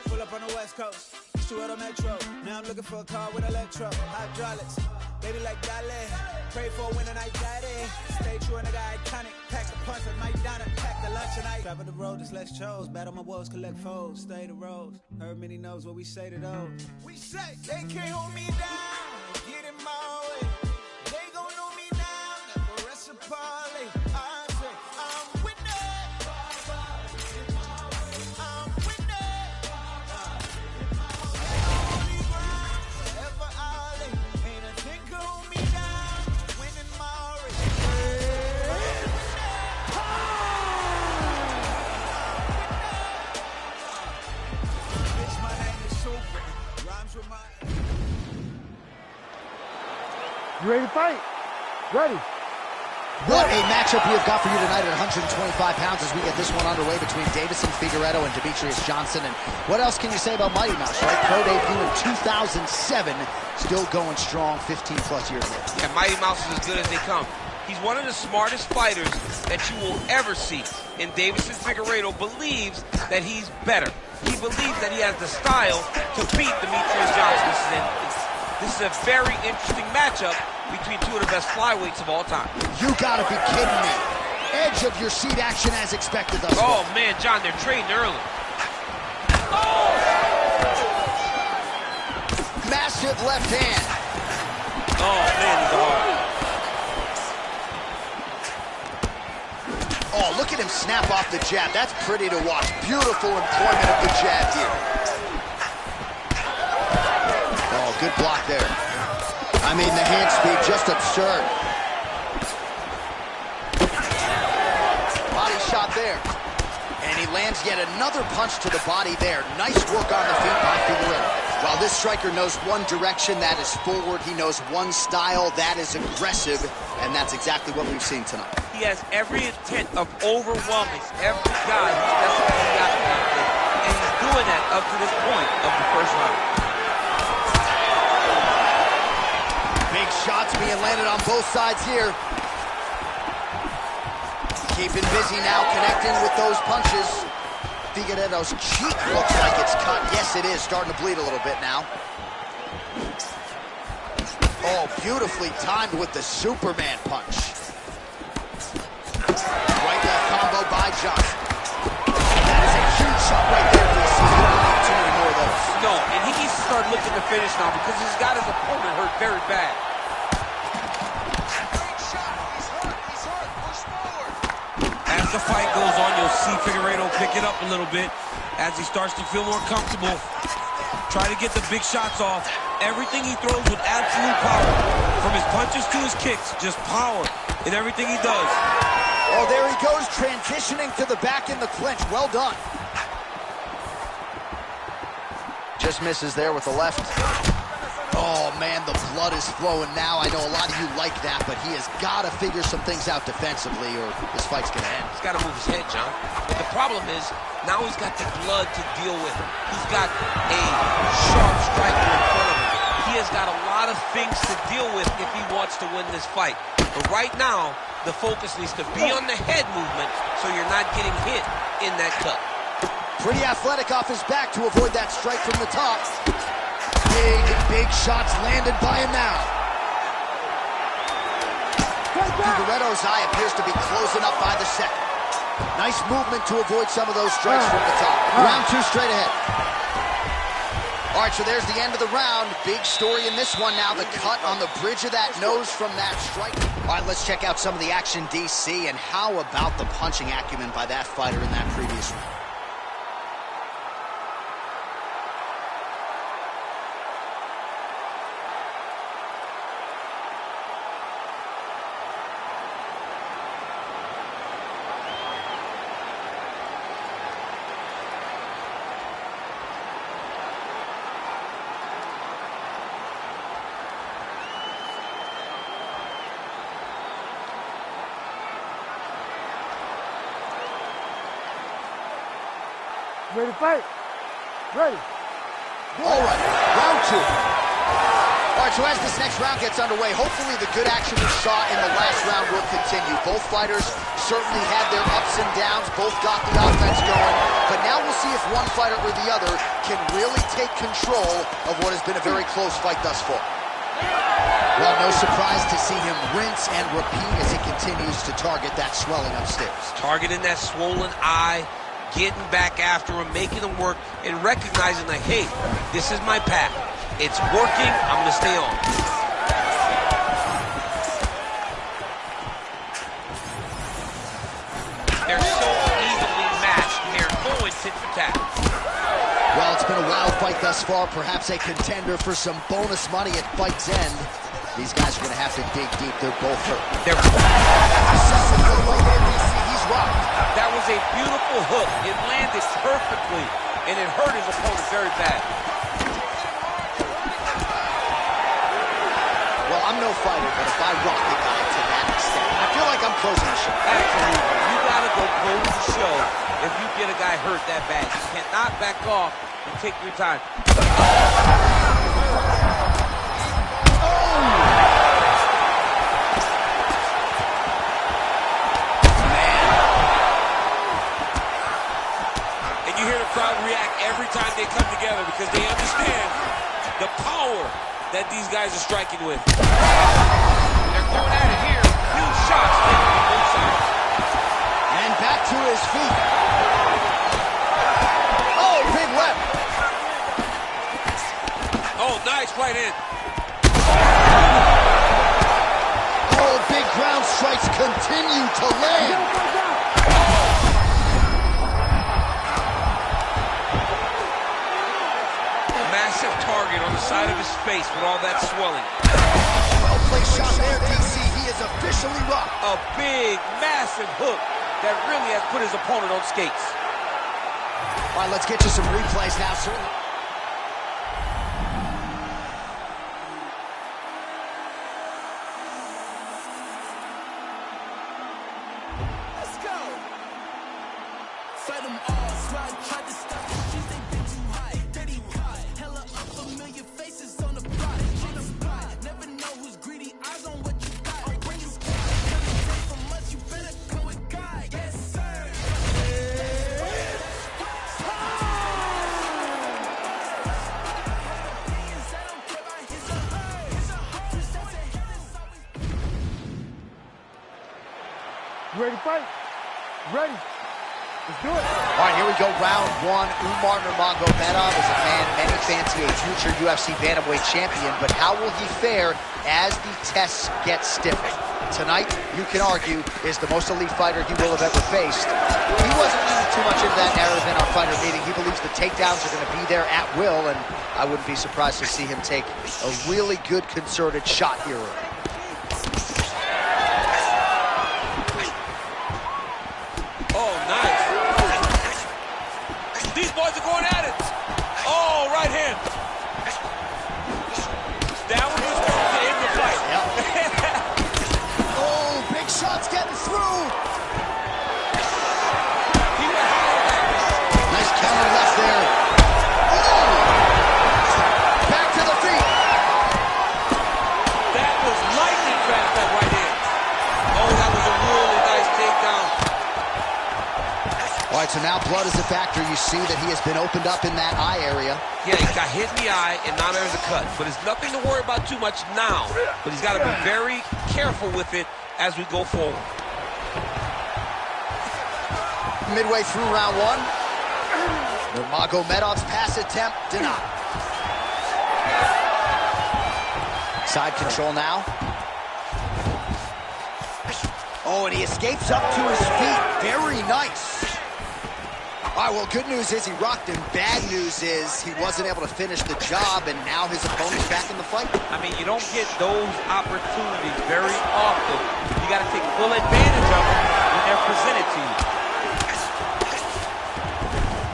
Pull up on the West Coast, Stuart Metro. Now I'm looking for a car with electro, hydraulics. Baby like Dale, pray for a winter night daddy. Stay true and nigga iconic. Pack the punch with Mike Donna, pack the lunch tonight. Travel the road, this less chose. Battle my woes, collect foes, stay the roads. Heard many knows what we say to those. We say they can't hold me down. Get in my way. They gon' know me now. Never rest a parlay. I say I'm winning. You ready to fight? Ready. What a matchup we have got for you tonight at 125 pounds as we get this one underway between Davison Figueiredo and Demetrius Johnson. And what else can you say about Mighty Mouse, right? Pro debut in 2007, still going strong 15-plus years later. Yeah, Mighty Mouse is as good as they come. He's one of the smartest fighters that you will ever see. And Davison Figueiredo believes that he's better. He believes that he has the style to beat Demetrius Johnson. This is a very interesting matchup between two of the best flyweights of all time. You gotta be kidding me. Edge of your seat action as expected thus far. Oh man, John, they're trading early. Oh! Massive left hand. Oh man, he's hard. Oh, look at him snap off the jab. That's pretty to watch. Beautiful employment of the jab here. Oh, good block there. I mean, the hand speed, just absurd. Body shot there. And he lands yet another punch to the body there. Nice work on the feet by Figueiredo. While this striker knows one direction, that is forward. He knows one style, that is aggressive. And that's exactly what we've seen tonight. He has every intent of overwhelming every guy he's necessarily got out there. And he's doing that up to this point of the first round. Big shots being landed on both sides here. Keeping busy now, connecting with those punches. Figueiredo's cheek looks like it's cut. Yes, it is. Starting to bleed a little bit now. Oh, beautifully timed with the Superman punch. Right left combo by Johnson. That is a huge shot right there for the season. We don't need too many more of those. No, and he needs to start looking to finish now because he's got his opponent hurt very bad. As the fight goes on, you'll see Figueiredo pick it up a little bit as he starts to feel more comfortable. Try to get the big shots off. Everything he throws with absolute power. From his punches to his kicks, just power in everything he does. Oh, there he goes, transitioning to the back in the clinch. Well done. Just misses there with the left. Oh, man, the blood is flowing now. I know a lot of you like that, but he has got to figure some things out defensively or this fight's going to end. He's got to move his head, John. But the problem is, now he's got the blood to deal with. He's got a sharp striker in front of him. He has got a lot of things to deal with if he wants to win this fight. But right now, the focus needs to be on the head movement so you're not getting hit in that cut. Pretty athletic off his back to avoid that strike from the top. Big shots landed by him now. Figueiredo's eye appears to be closing up by the second. Nice movement to avoid some of those strikes from the top. Round two straight ahead. All right, so there's the end of the round. Big story in this one now. The cut on the bridge of that nose from that strike. All right, let's check out some of the action, DC. And how about the punching acumen by that fighter in that previous round? Ready to fight? Ready. All right, round two. All right, right, so as this next round gets underway, hopefully the good action we saw in the last round will continue. Both fighters certainly had their ups and downs, both got the offense going, but now we'll see if one fighter or the other can really take control of what has been a very close fight thus far. Well, no surprise to see him rinse and repeat as he continues to target that swelling upstairs. Targeting that swollen eye, getting back after him, making him work, and recognizing that, hey, this is my path. It's working, I'm gonna stay on. They're so evenly matched, and they're going tit for tat. Well, it's been a wild fight thus far, perhaps a contender for some bonus money at fight's end. These guys are gonna have to dig deep, they're both hurt. He's rocked. That was a beautiful hook. It landed perfectly, and it hurt his opponent very bad. Well, I'm no fighter, but if I rock a guy to that extent, I feel like I'm closing the show. Absolutely. You gotta go close the show if you get a guy hurt that bad. You cannot back off and take your time. And you hear the crowd react every time they come together because they understand the power that these guys are striking with. They're going at it here. Huge shots taken on both sides. And back to his feet. Oh, big left. Oh, nice right in. Oh, big ground strikes continue to land. Massive target on the side of his face with all that swelling. Well-placed shot there, DC. He is officially rocked. A big, massive hook that really has put his opponent on skates. All right, let's get you some replays now, sir. Let's go. Fight them all. Slide, tried to stop the streets, they been too high. Dirty high. Hella unfamiliar faces on the block. On the spot. Never know who's greedy. Eyes on what you got. I'll bring you squad. Never take from much. You better come with God. Yes, sir. You ready to fight? Ready. Let's do it. All right, here we go, round one. Umar Nurmagomedov is a man many fancy a future UFC bantamweight champion, but how will he fare as the tests get stiffer? Tonight, you can argue, is the most elite fighter he will have ever faced. He wasn't leaning too much into that narrative in our fighter meeting. He believes the takedowns are going to be there at will, and I wouldn't be surprised to see him take a really good concerted shot here. Oh, nice. These boys are going at it. Oh, right hand. That one was going to end the fight. Yep. Oh, big shots getting through. He went high. Nice counter left there. Oh! Back to the feet. That was lightning fast, that right hand. Oh, that was a really nice takedown. All right, so now blood is a factor. You see that he has been opened up in that eye area. Yeah, he got hit in the eye, and now there's a cut. But it's nothing to worry about too much now. But he's got to be very careful with it as we go forward. Midway through round one, Nurmagomedov's pass attempt denied. Side control now. Oh, and he escapes up to his feet. Very nice. All right, well, good news is he rocked him. Bad news is he wasn't able to finish the job, and now his opponent's back in the fight. I mean, you don't get those opportunities very often. You got to take full advantage of them when they're presented to you.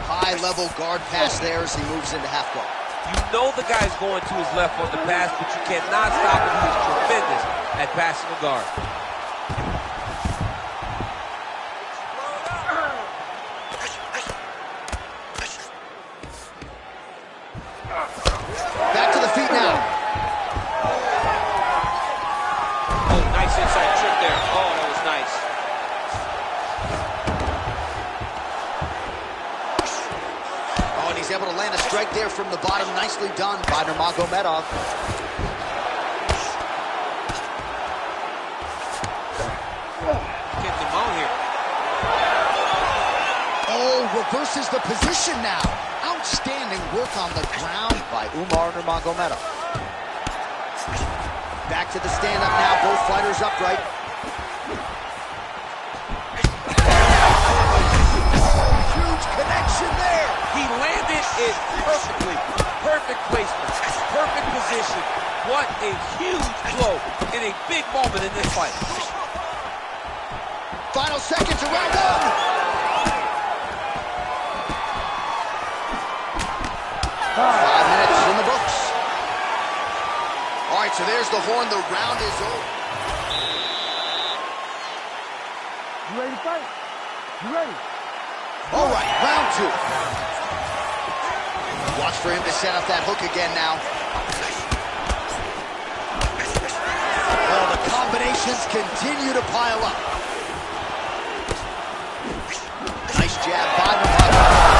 High-level guard pass there as he moves into half guard. You know the guy's going to his left on the pass, but you cannot stop him. He's tremendous at passing the guard. Back to the feet now. inside trip there. Oh, that was nice. Oh, and he's able to land a strike there from the bottom. Nicely done by Nurmagomedov. Getting him out here. Oh, reverses the position now. Outstanding work on the ground by Umar Nurmagomedov. Back to the stand-up now. Both fighters upright. Huge connection there. He landed it perfectly. Perfect placement. Perfect position. What a huge blow in a big moment in this fight. Final seconds of round one. 5 minutes in the books. All right, so there's the horn. The round is over. You ready to fight? You ready? All right, round two. Watch for him to set up that hook again now. Oh, the combinations continue to pile up. Nice jab by Nurmagomedov.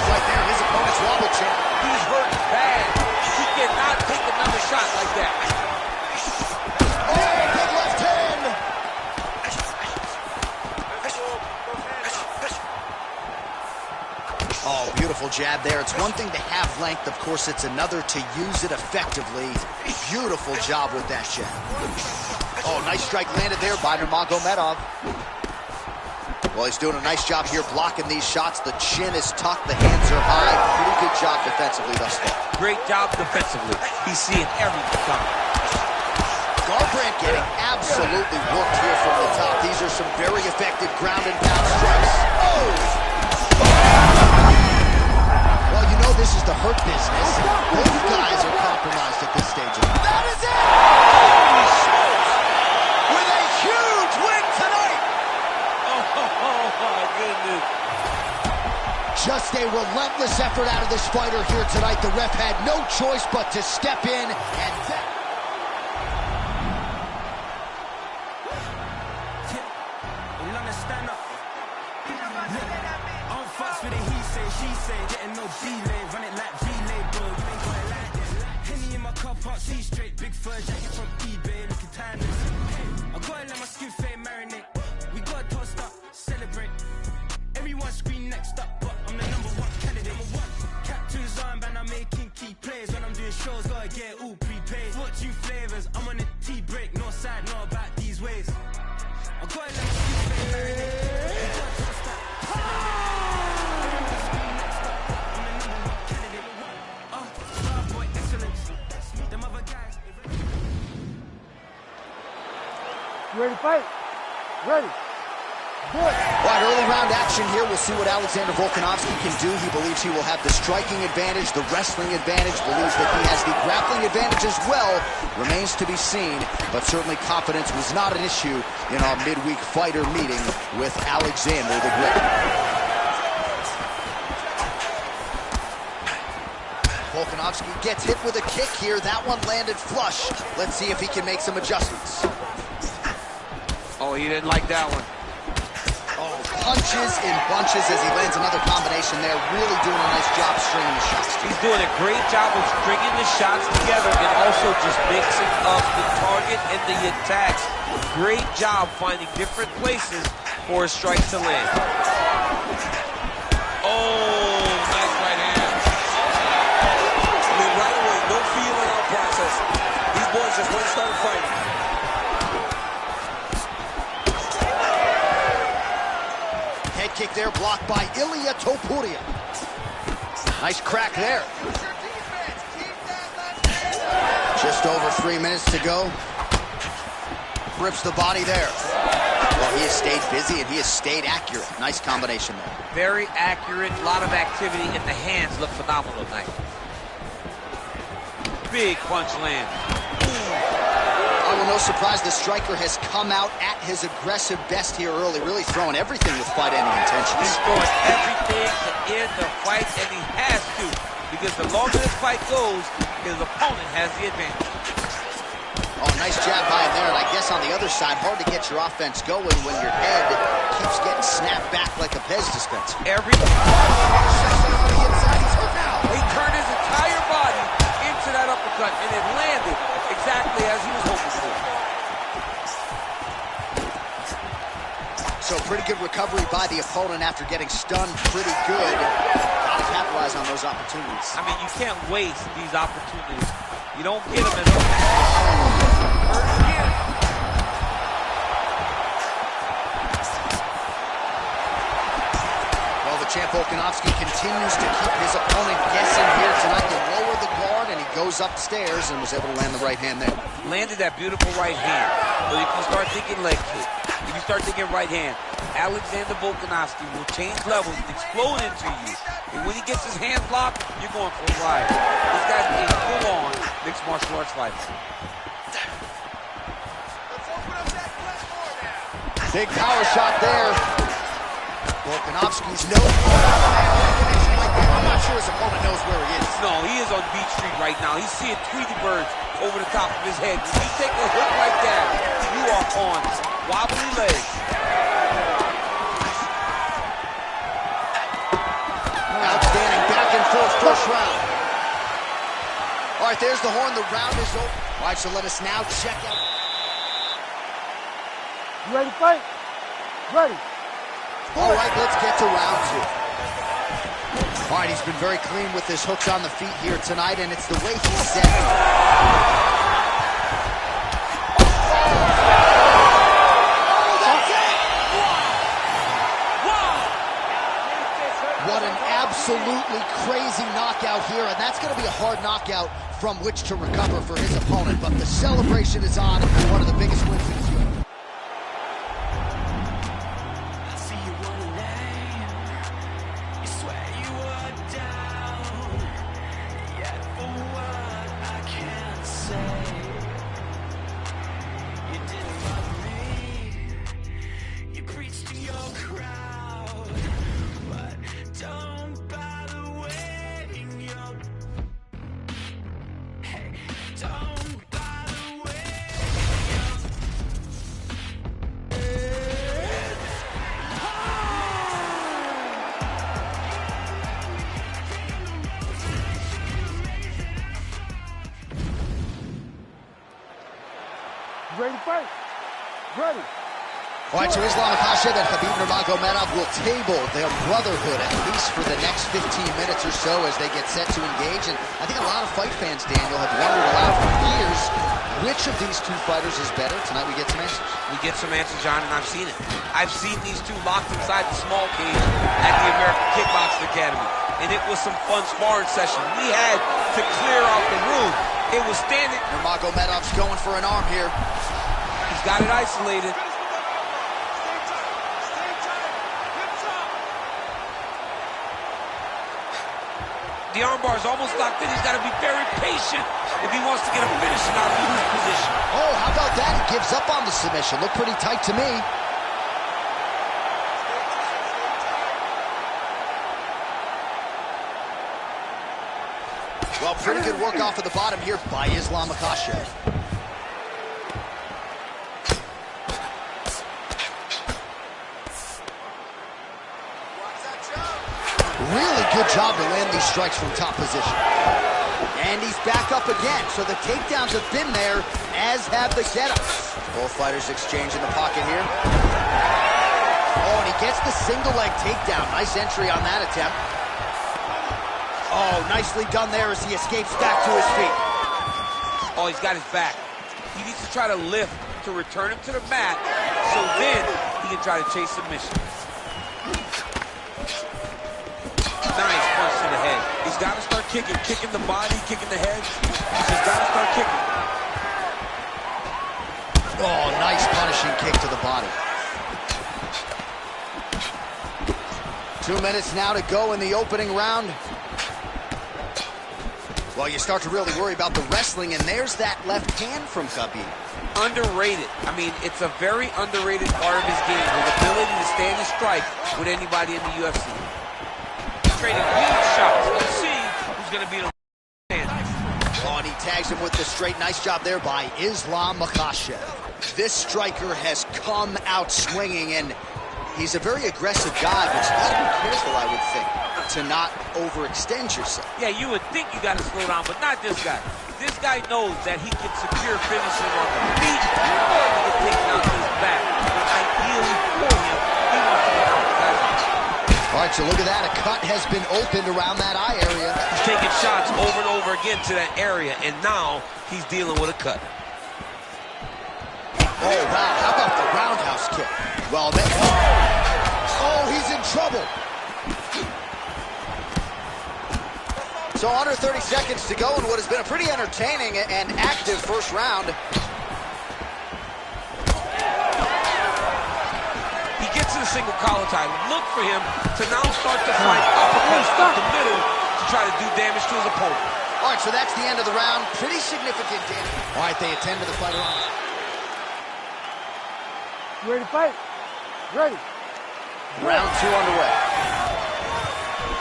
Right there, his opponent's wobble champ. He's hurt bad. He cannot take another shot like that. Oh, big left hand. Oh, beautiful jab there. It's one thing to have length. Of course, it's another to use it effectively. Beautiful job with that jab. Oh, nice strike landed there by Nurmagomedov. Well, he's doing a nice job here blocking these shots. The chin is tucked, the hands are high. Pretty good job defensively thus far. Great job defensively. He's seeing everything coming. Garbrandt getting absolutely worked here from the top. These are some very effective ground and pound strikes. Oh! Well, you know this is the hurt business. Both guys are compromised at this stage of the fight. That is it! Holy smokes! With a huge win tonight! Oh, my goodness. Just a relentless effort out of this fighter here tonight. The ref had no choice but to step in and... See straight, big fur jacket from eBay, looking timeless. I gotta let my skin fade marinate. We gotta toast up, celebrate. Everyone scream next up, but I'm the #1 candidate. Captain's armband, I'm making key plays. When I'm doing shows, gotta get all prepaid. Fortune flavors, I'm on a tea break. No side, no about these ways. I gotta let my skin fade marinate. We gotta toast up, celebrate. Everyone scream next up, but I'm the #1 candidate. Star boy excellence. Them other guys. You ready to fight? Ready. Good. All right, early round action here. We'll see what Alexander Volkanovski can do. He believes he will have the striking advantage, the wrestling advantage, believes that he has the grappling advantage as well. Remains to be seen, but certainly confidence was not an issue in our midweek fighter meeting with Alexander the Great. Volkanovski gets hit with a kick here. That one landed flush. Let's see if he can make some adjustments. Oh, he didn't like that one. Oh, punches in bunches as he lands another combination there. Really doing a nice job stringing the shots. He's doing a great job of stringing the shots together and also just mixing up the target and the attacks. Great job finding different places for a strike to land. Oh, nice right hand. I mean, right away, no feeling out process. These boys just went and started fighting. Head kick there, blocked by Ilia Topuria. Nice crack there. Just over 3 minutes to go. Rips the body there. Well, he has stayed busy and he has stayed accurate. Nice combination there. Very accurate, a lot of activity, and the hands look phenomenal tonight. Big punch land. Oh, well, no surprise, the striker has come out at his aggressive best here early, really throwing everything with fight-ending intentions. He's throwing everything to end the fight, and he has to, because the longer this fight goes, his opponent has the advantage. Oh, nice jab by him there, and I guess on the other side, hard to get your offense going when your head keeps getting snapped back like a Pez dispenser. He turned his entire body into that uppercut, and it landed exactly as he was hoping for. So pretty good recovery by the opponent after getting stunned pretty good. Gotta capitalize on those opportunities. I mean, you can't waste these opportunities. You don't get them as often. Well, the champ Volkanovski continues to keep his opponent guessing here tonight. To lower the guard, and he goes upstairs and was able to land the right hand there. Landed that beautiful right hand. But if you start thinking leg kick, if you start thinking right hand, Alexander Volkanovski will change levels and explode into you. And when he gets his hands locked, you're going for a ride. This guy's a full-on mixed martial arts fighter. Big power shot there. Volkanovski's no. I'm not sure his opponent knows where he is. No, he is on Beach Street right now. He's seeing Tweety birds over the top of his head. When you take a hook like that, you are on wobbly legs. Outstanding back and forth first round. All right, there's the horn. The round is over. All right, so let us now check out. You ready to fight? Ready. All right, let's get to round two. All right, he's been very clean with his hooks on the feet here tonight, and it's the way he set it. What an absolutely crazy knockout here, and that's going to be a hard knockout from which to recover for his opponent, but the celebration is on. One of the biggest wins in his career. Ready to fight? Ready. All right, so Islam Makhachev and Khabib Nurmagomedov will table their brotherhood at least for the next 15 minutes or so as they get set to engage. And I think a lot of fight fans, Daniel, have wondered aloud for years which of these two fighters is better. Tonight we get some answers. We get some answers, John, and I've seen it. I've seen these two locked inside the small cage at the American Kickboxing Academy, and it was some fun sparring session. We had to clear out the room. It was standing. Nurmagomedov's going for an arm here. He's got it isolated. The armbar is almost locked in. He's got to be very patient if he wants to get a finish and not lose his position. Oh, how about that? He gives up on the submission. Looked pretty tight to me. Well, pretty good work off of the bottom here by Islam Makhachev. Really good job to land these strikes from top position. And he's back up again, so the takedowns have been there, as have the get-ups. Both fighters exchange in the pocket here. Oh, and he gets the single leg takedown. Nice entry on that attempt. Oh, nicely done there as he escapes back to his feet. Oh, he's got his back. He needs to try to lift to return him to the mat, so then he can try to chase submission. Nice punch to the head. He's got to start kicking the body, kicking the head. He's just got to start kicking. Oh, nice punishing kick to the body. 2 minutes now to go in the opening round. Well, you start to really worry about the wrestling, and there's that left hand from Khabib. Underrated. I mean, it's a very underrated part of his game, his ability to stand and strike with anybody in the UFC. Trading huge shots. Let's see who's going to beat him. Oh, and he tags him with the straight. Nice job there by Islam Makhachev. This striker has come out swinging, and he's a very aggressive guy, but you gotta be careful, I would think, to not overextend yourself. Yeah, you would think you gotta slow down, but not this guy. This guy knows that he can secure finishes on the feet or he can take it out to his back. But ideally for him, he wants to get outside. All right, so look at that. A cut has been opened around that eye area. He's taking shots over and over again to that area, and now he's dealing with a cut. Oh, wow. How about the roundhouse kick? Well, then... Oh, he's in trouble. So under 30 seconds to go in what has been a pretty entertaining and active first round. He gets to the single collar tie. Look for him to now start to fight uppercuts up the middle to try to do damage to his opponent. All right, so that's the end of the round. Pretty significant damage. All right, they attend to the fighter on. You ready to fight? Ready. Round 2 underway.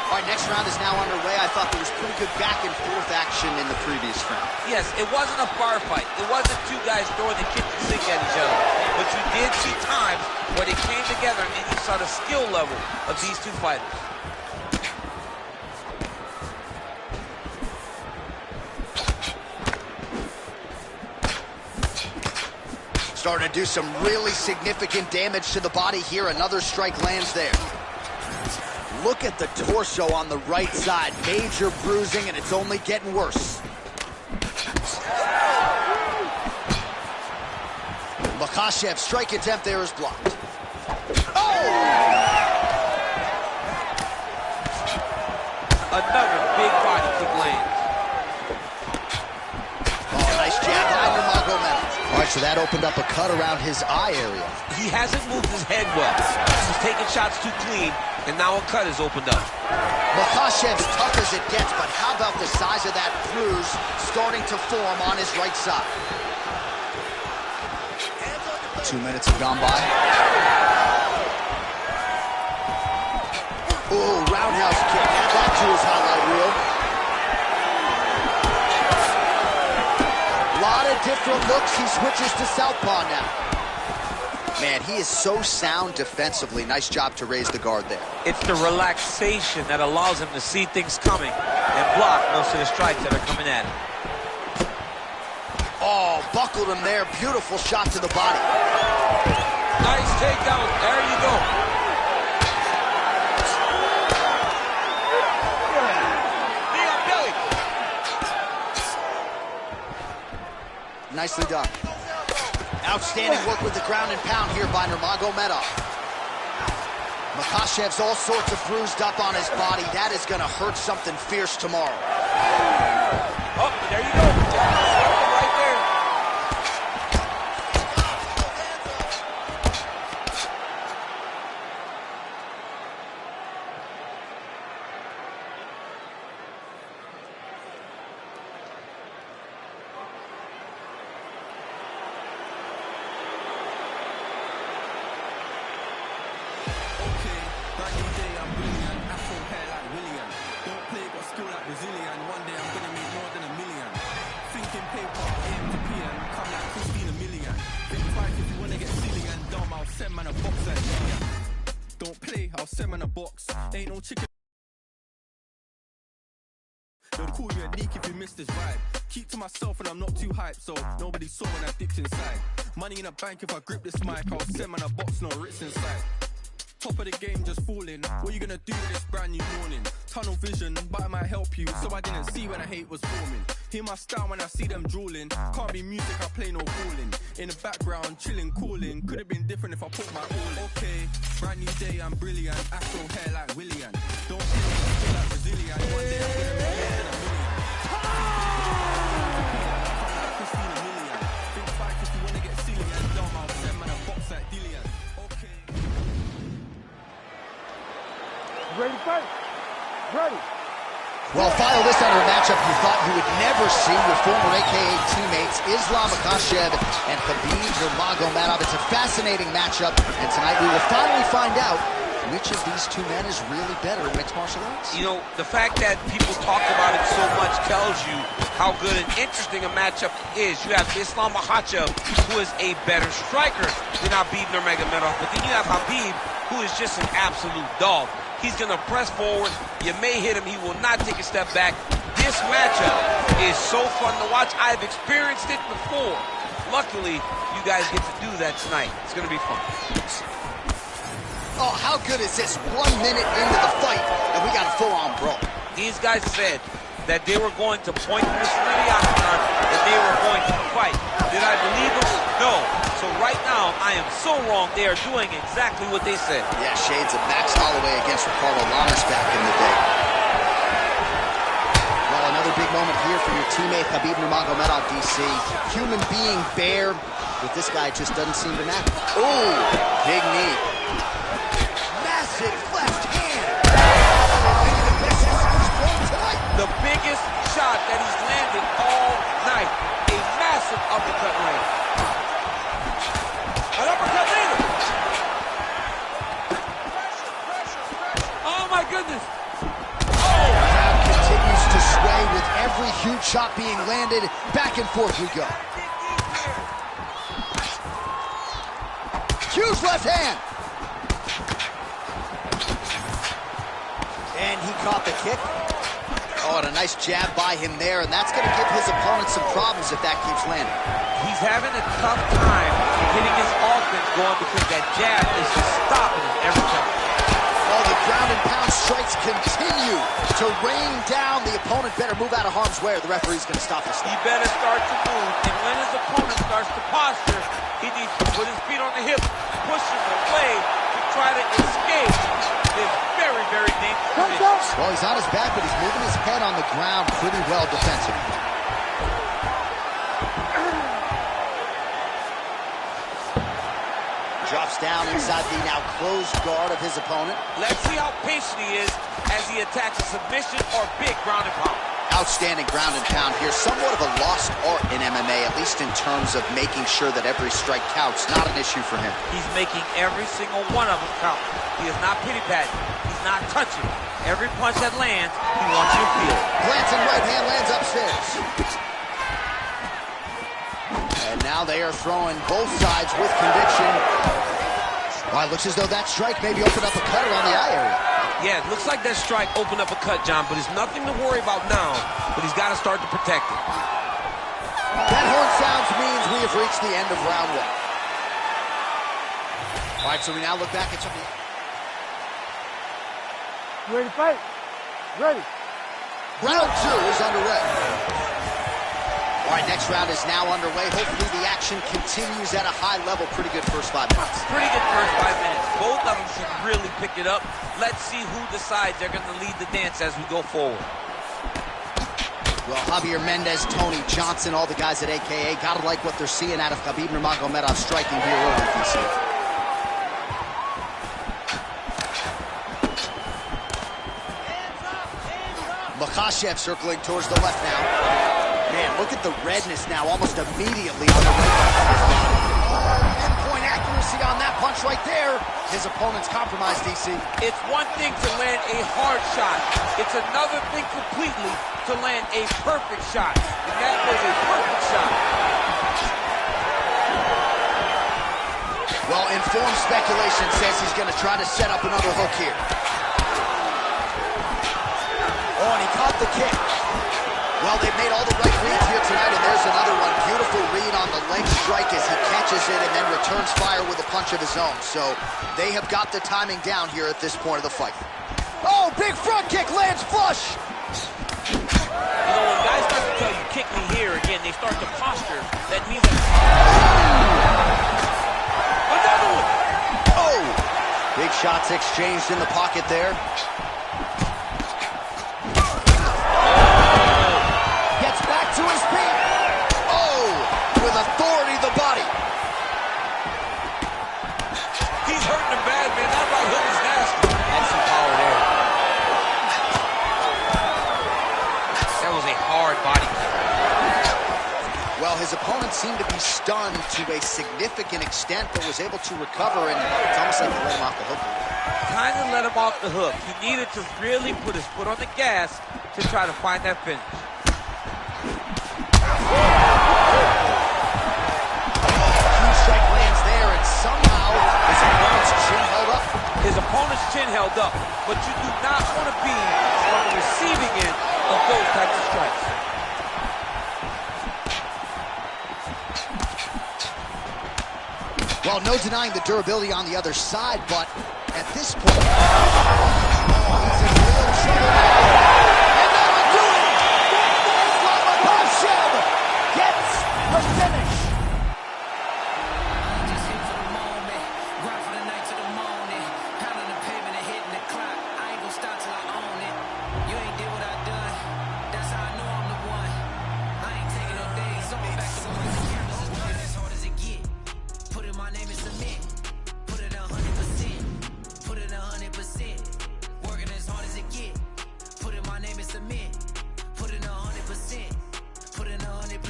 All right, next round is now underway. I thought there was pretty good back and forth action in the previous round. Yes, it wasn't a bar fight. It wasn't two guys throwing the kitchen sink at each other. But you did see times where they came together and you saw the skill level of these two fighters. Starting to do some really significant damage to the body here. Another strike lands there. Look at the torso on the right side. Major bruising, and it's only getting worse. Makhachev's strike attempt there is blocked. Oh! Another big body kick lands. Oh, nice jab by Nurmagomedov. All right, so that opened up a cut around his eye area. He hasn't moved his head well. He's taking shots too clean, and now a cut is opened up. Makhachev's tough as it gets, but how about the size of that bruise starting to form on his right side? 2 minutes have gone by. Oh, roundhouse kick. Add that to his highlight reel. A lot of different looks. He switches to southpaw now. Man, he is so sound defensively. Nice job to raise the guard there. It's the relaxation that allows him to see things coming and block most of the strikes that are coming at him. Oh, buckled him there. Beautiful shot to the body. Nice takedown. There you go. Knee on belly. Nicely done. Outstanding work with the ground and pound here by Nurmagomedov. Makhachev's all sorts of bruised up on his body. That is going to hurt something fierce tomorrow. Oh, there you go. Right there. Don't play, I'll send man a box. Ain't no chicken. They'll call you a leak if you miss this vibe. Keep to myself and I'm not too hyped, so nobody saw when I dipped inside. Money in a bank if I grip this mic, I'll send man a box, no Ritz inside. Top of the game, just falling. What you gonna do with this brand new morning? Tunnel vision, but it might help you, so I didn't see when the hate was forming. Hear my style when I see them drooling. Can't be music, I play no calling. In the background, chilling, cooling. Could have been different if I put my all in. Okay, brand new day, I'm brilliant. Afro hair like Willian. Don't feel like Brazilian. One day I'm gonna be more than a million. Christina Million. Think back if you wanna get silly and dumb, I'll send man a box like Dillian. Okay. Ready to fight? Ready. Well, follow this under a matchup you thought you would never see. Your former AKA teammates, Islam Makhachev and Khabib Nurmagomedov. It's a fascinating matchup, and tonight we will finally find out which of these two men is really better in mixed martial arts? You know, the fact that people talk about it so much tells you how good and interesting a matchup is. You have Islam Makhachev, who is a better striker than Khabib Nurmagomedov, but then you have Khabib, who is just an absolute dog. He's going to press forward. You may hit him. He will not take a step back. This matchup is so fun to watch. I've experienced it before. Luckily, you guys get to do that tonight. It's going to be fun. Oh, how good is this? 1 minute into the fight, and we got a full-on brawl. These guys said that they were going to point to the center of the octagon and they were going to fight. Did I believe them? No. So right now, I am so wrong. They are doing exactly what they said. Yeah, shades of Max Holloway against Ricardo Lamas back in the day. Well, another big moment here for your teammate Khabib Nurmagomedov, DC. Human being bear, but this guy just doesn't seem to matter. Ooh, big knee. Massive left hand. Maybe the best he's thrown tonight. The biggest shot that he's landed all night. A massive uppercut land. An uppercut landed. Oh my goodness. Oh! The crowd continues to sway with every huge shot being landed. Back and forth we go. Huge left hand. And he caught the kick. Oh, and a nice jab by him there, and that's going to give his opponent some problems if that keeps landing. He's having a tough time getting his offense going because that jab is just stopping him every time. Oh, the ground and pound strikes continue to rain down. The opponent better move out of harm's way or the referee's going to stop this. He better start to move, and when his opponent starts to posture, he needs to put his feet on the hip, push him away to try to escape this very, very dangerous. Well, he's on his back, but he's moving his head on the ground pretty well defensively. Drops down inside the now closed guard of his opponent. Let's see how patient he is as he attacks a submission or big ground and pound. Outstanding ground and pound here. Somewhat of a lost art in MMA, at least in terms of making sure that every strike counts. Not an issue for him. He's making every single one of them count. He is not pity-patting. He's not touching. Every punch that lands, he wants you to feel it. Glancing right hand lands upstairs. And now they are throwing both sides with conviction. Well, it looks as though that strike maybe opened up a cut around the eye area. Yeah, it looks like that strike opened up a cut, John, but it's nothing to worry about now, but he's got to start to protect it. That horn sounds means we have reached the end of round one. All right, so we now look back at something. You ready to fight? Ready. Round two is underway. All right, next round is now underway. Hopefully the action continues at a high level. Pretty good first 5 minutes. Pretty good first 5 minutes. Both of them should really pick it up. Let's see who decides they're going to lead the dance as we go forward. Well, Javier Mendez, Tony Johnson, all the guys at AKA, gotta like what they're seeing out of Khabib Nurmagomedov striking here early, DC. Makhachev circling towards the left now. Man, look at the redness now, almost immediately on the right. Pinpoint accuracy on that punch right there. His opponent's compromised, DC. It's one thing to land a hard shot. It's another thing completely to land a perfect shot. And that was a perfect shot. Well, informed speculation says he's going to try to set up another hook here. Oh, and he caught the kick. Well, they've made all the right reads here tonight, and there's another one. Beautiful read on the leg strike as he catches it and then returns fire with a punch of his own. So they have got the timing down here at this point of the fight. Oh, big front kick lands flush. You know, when guys start to tell you, kick me here, again, they start to posture. That means that... Another one! Oh! Big shots exchanged in the pocket there. Gets back to his feet. Oh! With authority, the body. He's hurting him bad, man. That right hook is nasty. That's some power there. That was a hard body kick. Well, his opponent seemed to be stunned to a significant extent, but was able to recover, and it's almost like they let him off the hook. Kind of let him off the hook. He needed to really put his foot on the gas to try to find that finish. Huge strike lands there, and somehow his opponent's chin held up. His opponent's chin held up, but you do not want to be on the receiving end of those types of strikes. Well, no denying the durability on the other side, but at this point, he's in real trouble. And that'll do it! Lomachenko gets the finish. Just hit for the moment, grind for the night to the morning, pounding the pavement and hitting the clock. I ain't gonna stop till I own it. You ain't did what I done, that's how I know I'm the one. I ain't taking no days off, back to work. The cameras is working as hard as it get. Put in my name in cement, put it 100%, put it 100%. Working as hard as it get. Put in my name in cement, put it 100%, put it 100%,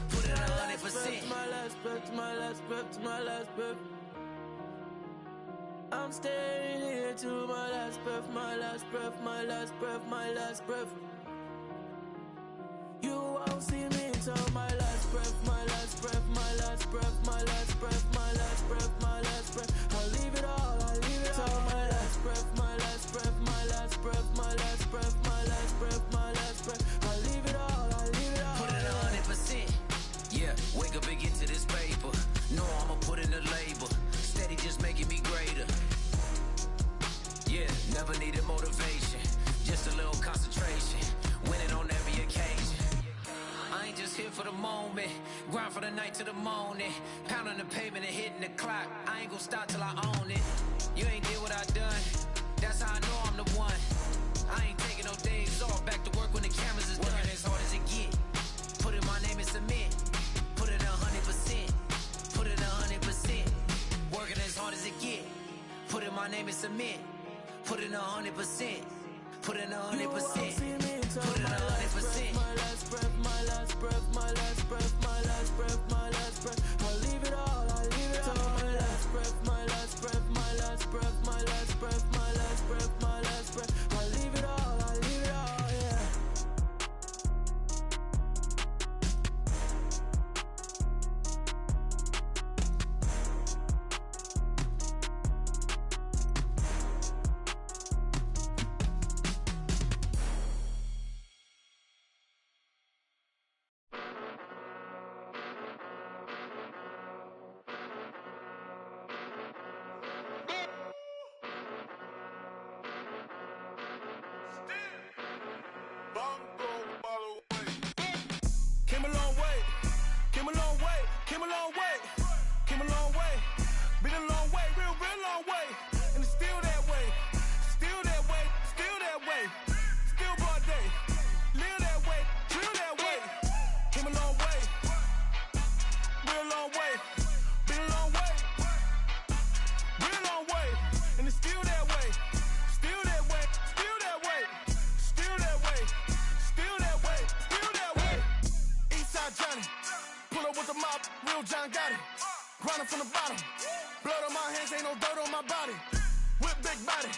put it 100%. My last breath, my last breath, my last breath. I'm staying here to my last breath, my last breath, my last breath, my last breath. You won't see me until my last breath, my last breath, my last breath, my last breath, my last breath, my last breath. I'll leave it all, I'll leave it all. My last breath, my last breath, my last breath, my last breath, my last breath, my last breath. I'll leave it all, I'll leave it all. Put it 100%. Yeah, wake up and get to this paper. Know I'ma put in the labor. Steady just making me greater. Yeah, never needed motivation. Just a little concentration. Winning on every occasion. I ain't just here for the moment. Grind for the night to the morning. Pounding the pavement and hitting the clock. I ain't gonna stop till I own it. You ain't did what I done. That's how I know I'm the one. I ain't taking no days off. Back to work when the cameras is done. As hard as it get. Put in my name in cement. Put it 100%. Put it 100%. Working as hard as it get. Put in my name in cement. Put it 100%. Put it 100%. Put it 100%. My last breath, my last breath, my last breath, my last breath, my last breath. I'll leave it all, I'll leave it all. My last breath, my last breath, my last breath, my last breath, my last breath, my last breath. I'll leave it all, I'll leave it all, yeah. Came a long way, came a long way, came a long way, came a long way. Been a long way, real long way. And it's still that way, still that way, still that way. Still broad day, live that way, chill that way. Came a long way, real long way. Been a long way, real long way. And it's still that way, still that way, still that way, still that way, still that way, still that way. Eastside Johnny, pull up with the mob, real John Gotti. Grinding from the bottom, blood on my hands, ain't no dirt on my body. Whip big body,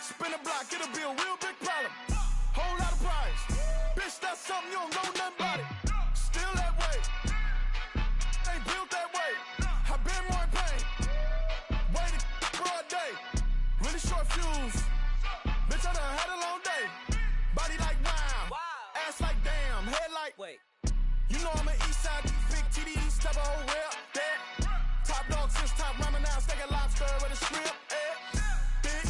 spin a block, it'll be a real big problem. Whole lot of prize, bitch, that's something you don't know nothing about it. Still that way, ain't built that way. I've been more in pain, waited broad day. Really short fuse, bitch, I done had a long day. Body like wow, ass like damn, head like wait. You know I'm an Eastside, big TDs, type of whole rep, that. Top dog since top ramen now, steak and lobster with a shrimp, big.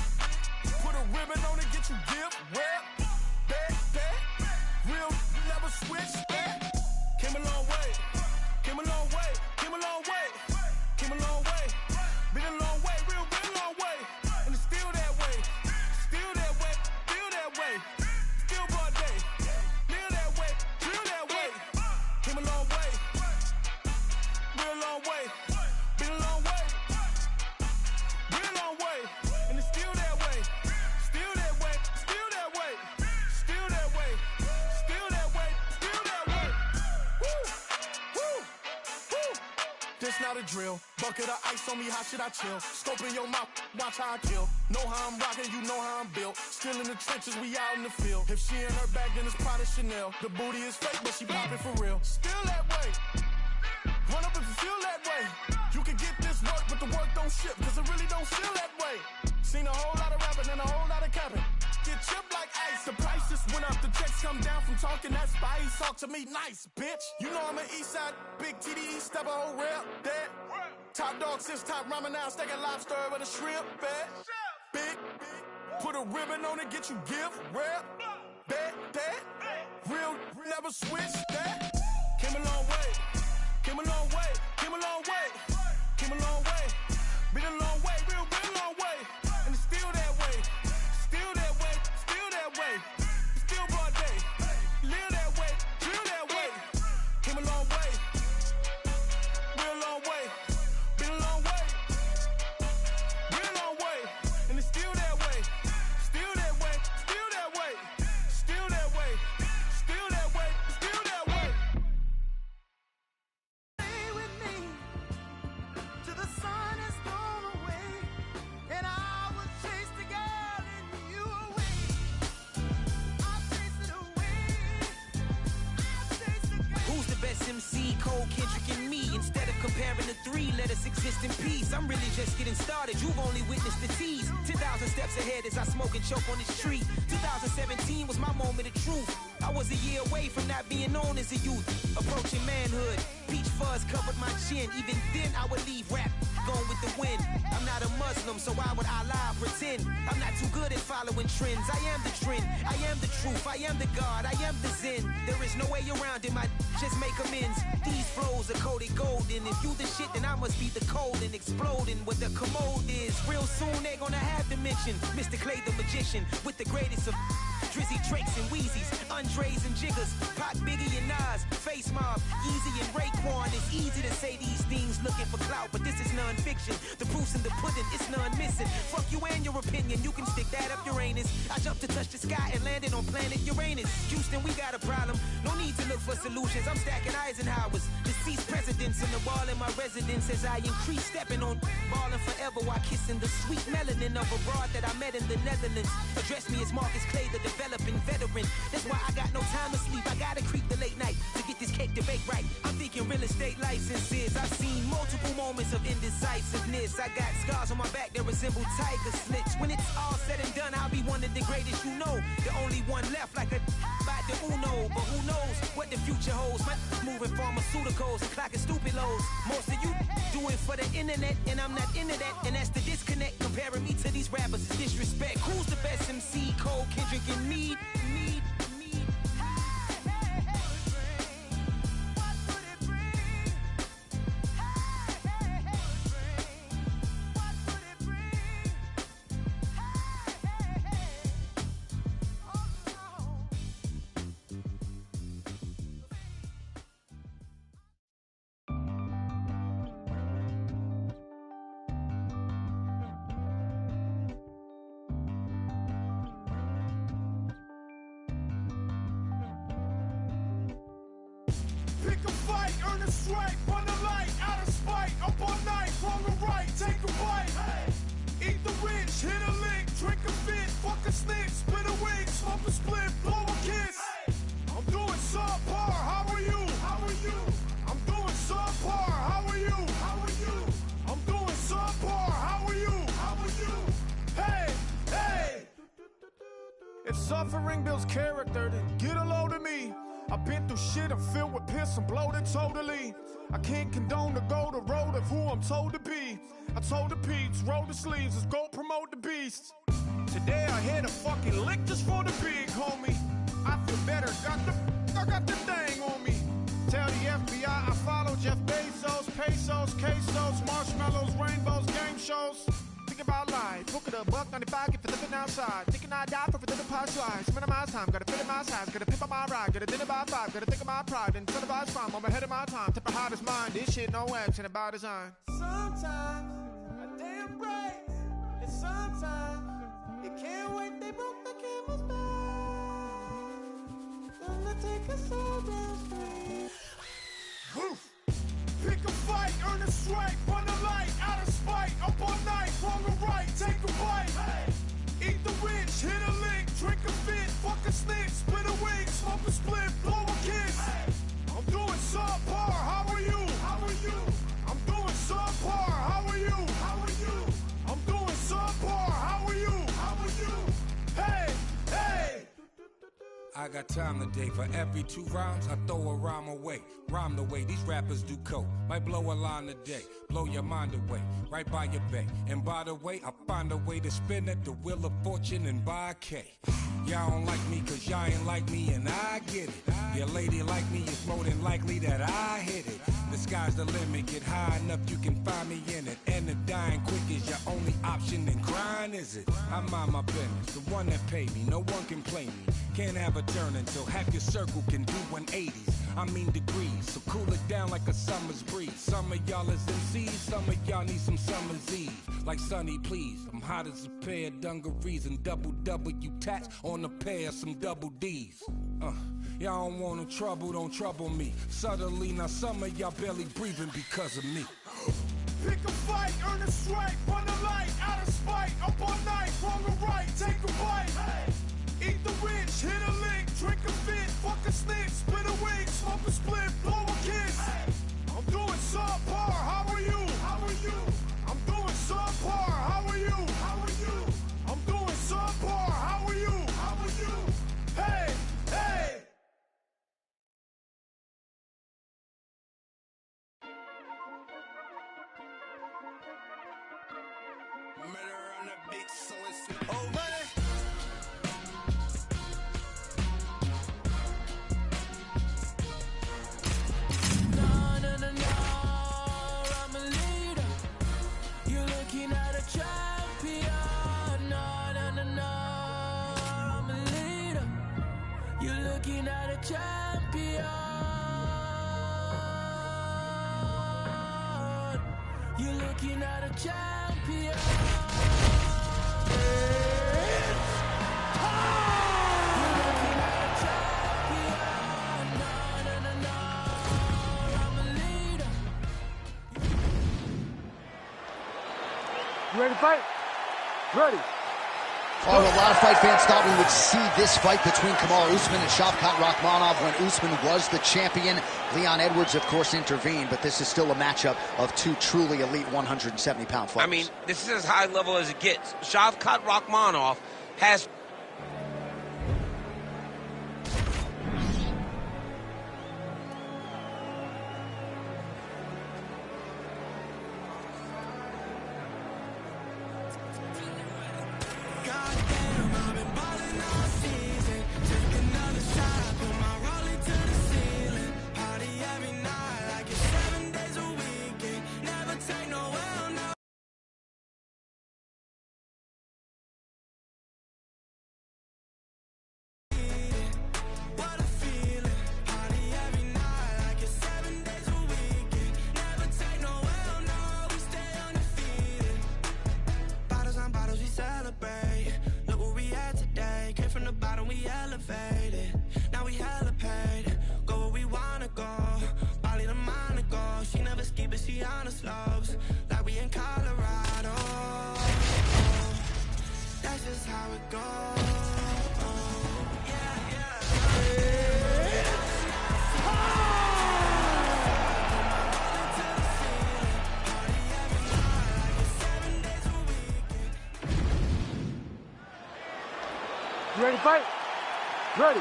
Put a ribbon on it, get you dip, rep, that. Real, never switch, that. Came a long way, came a long way, came a long way, came a long way. Been a long way, real long way. And it's still that way, still that way, still that way. Still broad day, live that way, chill that way. Came a long way, real long way. Been a long way, real long drill. Bucket of ice on me, how should I chill? Scope in your mouth, watch how I kill. Know how I'm rocking, you know how I'm built. Still in the trenches, we out in the field. If she in her bag, then it's Prada Chanel. The booty is fake, but she poppin' for real. Still that way. Run up if you feel that way. You can get this work, but the work don't ship, cause it really don't feel that way. Seen a whole lot of rapping and a whole lot of capping. Get chipped like ice, the price just went up. The checks come down from talking that spice. Talk to me nice, bitch. You know I'm an east side, big TDE, step a whole rep, that. Top dog since top ramen now, steak and lobster with a shrimp, bet. Big, put a ribbon on it, get you gift, rep, bet, that. Real, never switch, that. Came a long way, came a long way, came a long way, came a long way. Been a long way, real long way. And it's still that way, still that way, still that way. Still broad day, live that way, feel that way. Came a long way, real long way. Been a long way, real long way. And it's still that way, still that way, still that way, still that way, still that way, still that way. Stay with me till the sun is gone away, and I will chase the girl in you away. I'll chase it away. I'll chase the girl. Who's the best MC? Cole, Kendrick, and me. Instead of comparing the three, let us exist in peace. I'm really just getting started. You've only witnessed the tease. 10,000 steps ahead as I smoke and choke on this tree. 2017 was my moment of truth. I was a year away from not being known as a youth. Approaching manhood. Peach fuzz covered my chin. Even then I would leave rap going with the wind. I'm not a Muslim, so why would I lie or pretend? I'm not too good at following trends. I am the trend. I am the truth. I am the God. I am the Zen. There is no way around it. My just make amends. These flows are coated golden. If you the shit, then I must be the cold and exploding what the commode is. Real soon they gonna have to mention Mr. Clay the magician with the greatest of Drizzy, Drakes, and Wheezies, Andres and Jiggers, Pac, Biggie, and Nas, Face Mob, Easy and Raekwon. It's easy to say these things looking for clout, but this is non-fiction. The proof's in the pudding, it's none missing. Fuck you and your opinion, you can stick that up Uranus. I jumped to touch the sky and landed on planet Uranus. Houston, we got a problem, no need to look for solutions. I'm stacking Eisenhower's, deceased presidents in the wall in my residence as I increase stepping on ballin' forever while kissing the sweet melanin of a broad that I met in the Netherlands. Address me as Marcus Clay, the developing veteran. That's why I got no time to sleep. I gotta creep the late night to get this cake to bake right. I'm thinking real estate licenses. I've seen multiple moments of indecisiveness. I got scars on my back that resemble tiger slits. When it's all said and done, I'll be one of the greatest you know. The only one left like a by the Uno. But who knows what the future holds? My moving pharmaceuticals and clocking stupid lows. Most of you do it for the internet, and I'm not into that. And that's the disconnect. Comparing me to these rappers is disrespect. Who's the best MC? Cole, Kendrick, and me. Pick a fight, earn a strike, run a light, out of spite, up all night, wrong or right, take a bite. Eat the rich, hit a lick, drink a fit, fuck a snitch, split a wig, smoke a split, blow a kiss. I'm doing subpar, how are you? How are you? I'm doing subpar, how are you? How are you? I'm doing subpar, how are you? How are you? Hey, hey! If suffering builds character, then get a load of me. I've been through shit, I'm filled with piss, I'm bloated totally. I can't condone to go the road of who I'm told to be. I told the peeps, roll the sleeves, let's go promote the beast. Today I hit a fucking lick just for the big homie. I feel better, I got the thing on me. Tell the FBI I follow Jeff Bezos, pesos, quesos, marshmallows, rainbows, game shows. Think about life, look at a $1.95, get for living outside. Thinking I die for the pie slice. Minimize time, gotta fit in my size, gotta pick up my ride, gotta dinner by 5, gotta think of my pride, and incentivize crime. I'm ahead of my time, tip of hottest mind. This shit no action about design. Sometimes a damn right, and sometimes you can't wait. They broke the camel's back. Gonna take us all downstream. Pick a fight, earn a strike, run a light, out of spite, up all night, wrong or right, take a bite. Eat the rich, hit a lick, drink a fit, fuck a snitch, split a wig, smoke a split, blow a kiss. I'm doing subpar, how are you? How are you? I'm doing subpar, how are you? How are you? I'm doing subpar, how are you? How are you? Hey, hey! I got time today. For every 2 rhymes, I throw a rhyme away. Rhyme the way these rappers do coke. Might blow a line today, blow your mind away, right by your bay. And by the way, I find a way to spin at the wheel of fortune and buy a K. Y'all don't like me cause y'all ain't like me and I get it. Your lady like me, it's more than likely that I hit it. The sky's the limit, get high enough you can find me in it. And if dying quick is your only option, then crying is it. I mind my business, the one that paid me, no one can play me. Can't have a turn until half your circle can do 180s. I mean degrees, so cool it down like a summer's breeze. Some of y'all is MCs, some of y'all need some summer's eve. Like Sonny, please, I'm hot as a pair of dungarees and double W tats on a pair of some double D's. Y'all don't want no trouble, don't trouble me. Suddenly, now some of y'all barely breathing because of me. Pick a fight, earn a strike, run a light, out of spite, up all night, wrong or right, take a bite. Eat the rich, hit a lick, drink a fit, fuck a snitch, split a wig, smoke a split, blow a kiss. I'm doing subpar, how are you? How are you? I'm doing subpar, how are you? How are you? I'm doing subpar, how are you? How are you? Hey, hey! Murder on the beat, so it's oh man. Looking at a champion. You're looking at a champion. You ready to fight? Ready. Oh, a lot of fight fans thought we would see this fight between Kamaru Usman and Shavkat Rakhmonov when Usman was the champion. Leon Edwards, of course, intervened, but this is still a matchup of 2 truly elite 170-pound fighters. I mean, this is as high level as it gets. Shavkat Rakhmonov has... Now we hella paid, go where we wanna go. Bali to Monaco, she never ski but she on the slopes, like we in Colorado. That's just how it goes. You ready to fight? Ready.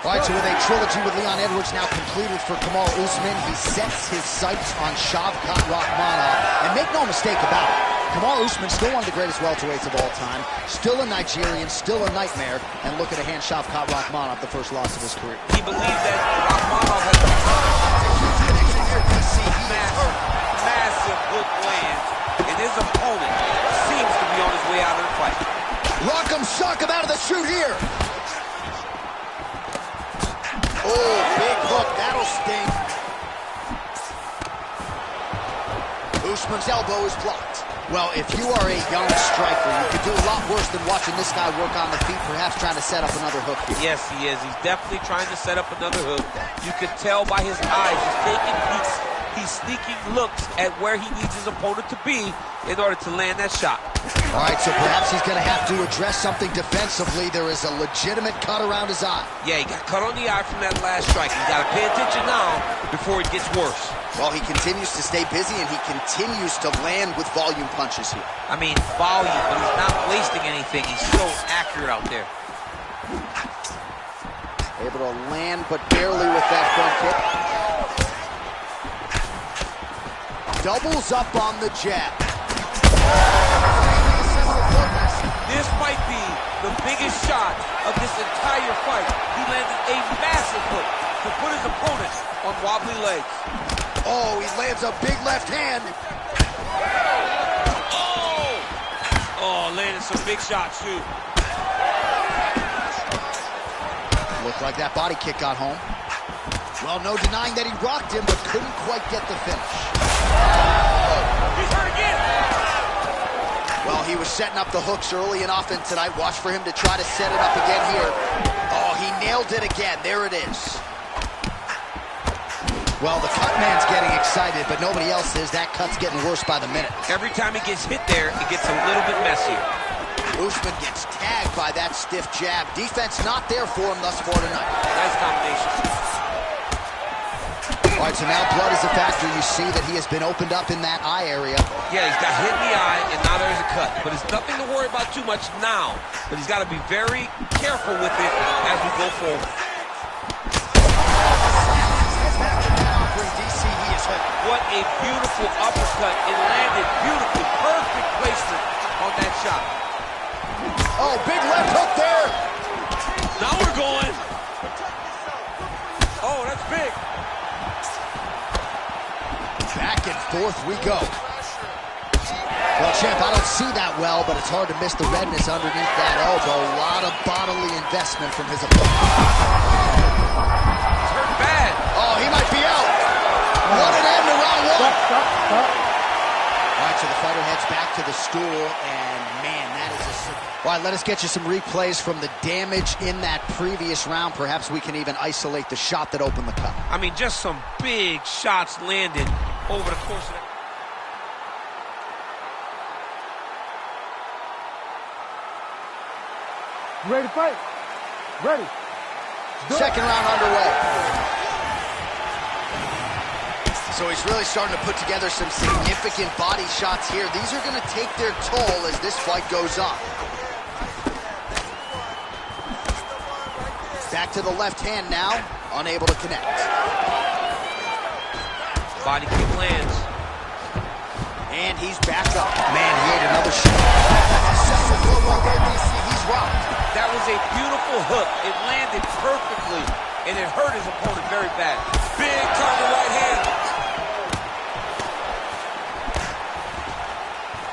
All right, so with a trilogy with Leon Edwards now completed for Kamaru Usman, he sets his sights on Shavkat Rakhmonov. And make no mistake about it, Kamaru Usman still one of the greatest welterweights of all time, still a Nigerian, still a nightmare, and looking to hand Shavkat Rakhmonov the first loss of his career. He believes that Rakhmonov has massive hook lands, and his opponent seems to be on his way out of the fight. Rock'em sock'em out of the chute here. Oh, big hook, that'll sting. Usman's elbow is blocked. Well, if you are a young striker, you could do a lot worse than watching this guy work on the feet, perhaps trying to set up another hook here. Yes, he is. He's definitely trying to set up another hook. You could tell by his eyes. He's taking peeks He's sneaking looks at where he needs his opponent to be in order to land that shot. All right, so perhaps he's going to have to address something defensively. There is a legitimate cut around his eye. Yeah, he got cut on the eye from that last strike. He's got to pay attention now before it gets worse. Well, he continues to stay busy, and he continues to land with volume punches here. I mean, volume, but he's not wasting anything. He's so accurate out there. Able to land, but barely with that front kick. Doubles up on the jab. This might be the biggest shot of this entire fight. He landed a massive hook to put his opponent on wobbly legs. Oh, he lands a big left hand. Oh, landed some big shots, too. Looked like that body kick got home. Well, no denying that he rocked him, but couldn't quite get the finish. He's hurt again. Well, he was setting up the hooks early and often tonight. Watch for him to try to set it up again here. Oh, he nailed it again. There it is. Well, the cut man's getting excited, but nobody else is. That cut's getting worse by the minute. Every time he gets hit there, it gets a little bit messier. Usman gets tagged by that stiff jab. Defense not there for him thus far tonight. Nice combination. All right, so now blood is a factor. You see that he has been opened up in that eye area. Yeah, he's got hit in the eye, and now there's a cut. But it's nothing to worry about too much now. But he's got to be very careful with it as we go forward. What a beautiful uppercut. It landed beautifully. Perfect placement on that shot. Oh, big left hook there. Now we're going. Oh, that's big. Back and forth we go. Well, champ, I don't see that well, but it's hard to miss the redness underneath that elbow. A lot of bodily investment from his opponent. He's hurt bad. Oh, he might be out. What an end to round one. All right, so the fighter heads back to the stool, and man, that is a... All right, let us get you some replays from the damage in that previous round. Perhaps we can even isolate the shot that opened the cut. I mean, just some big shots landed over the course of that. Ready to fight? Ready. Second round underway. So he's really starting to put together some significant body shots here. These are going to take their toll as this fight goes on. Back to the left hand now, unable to connect. Body kick lands. And he's back up. Man, he ate another shot. He's rocked. That was a beautiful hook. It landed perfectly, and it hurt his opponent very bad. Big counter right hand.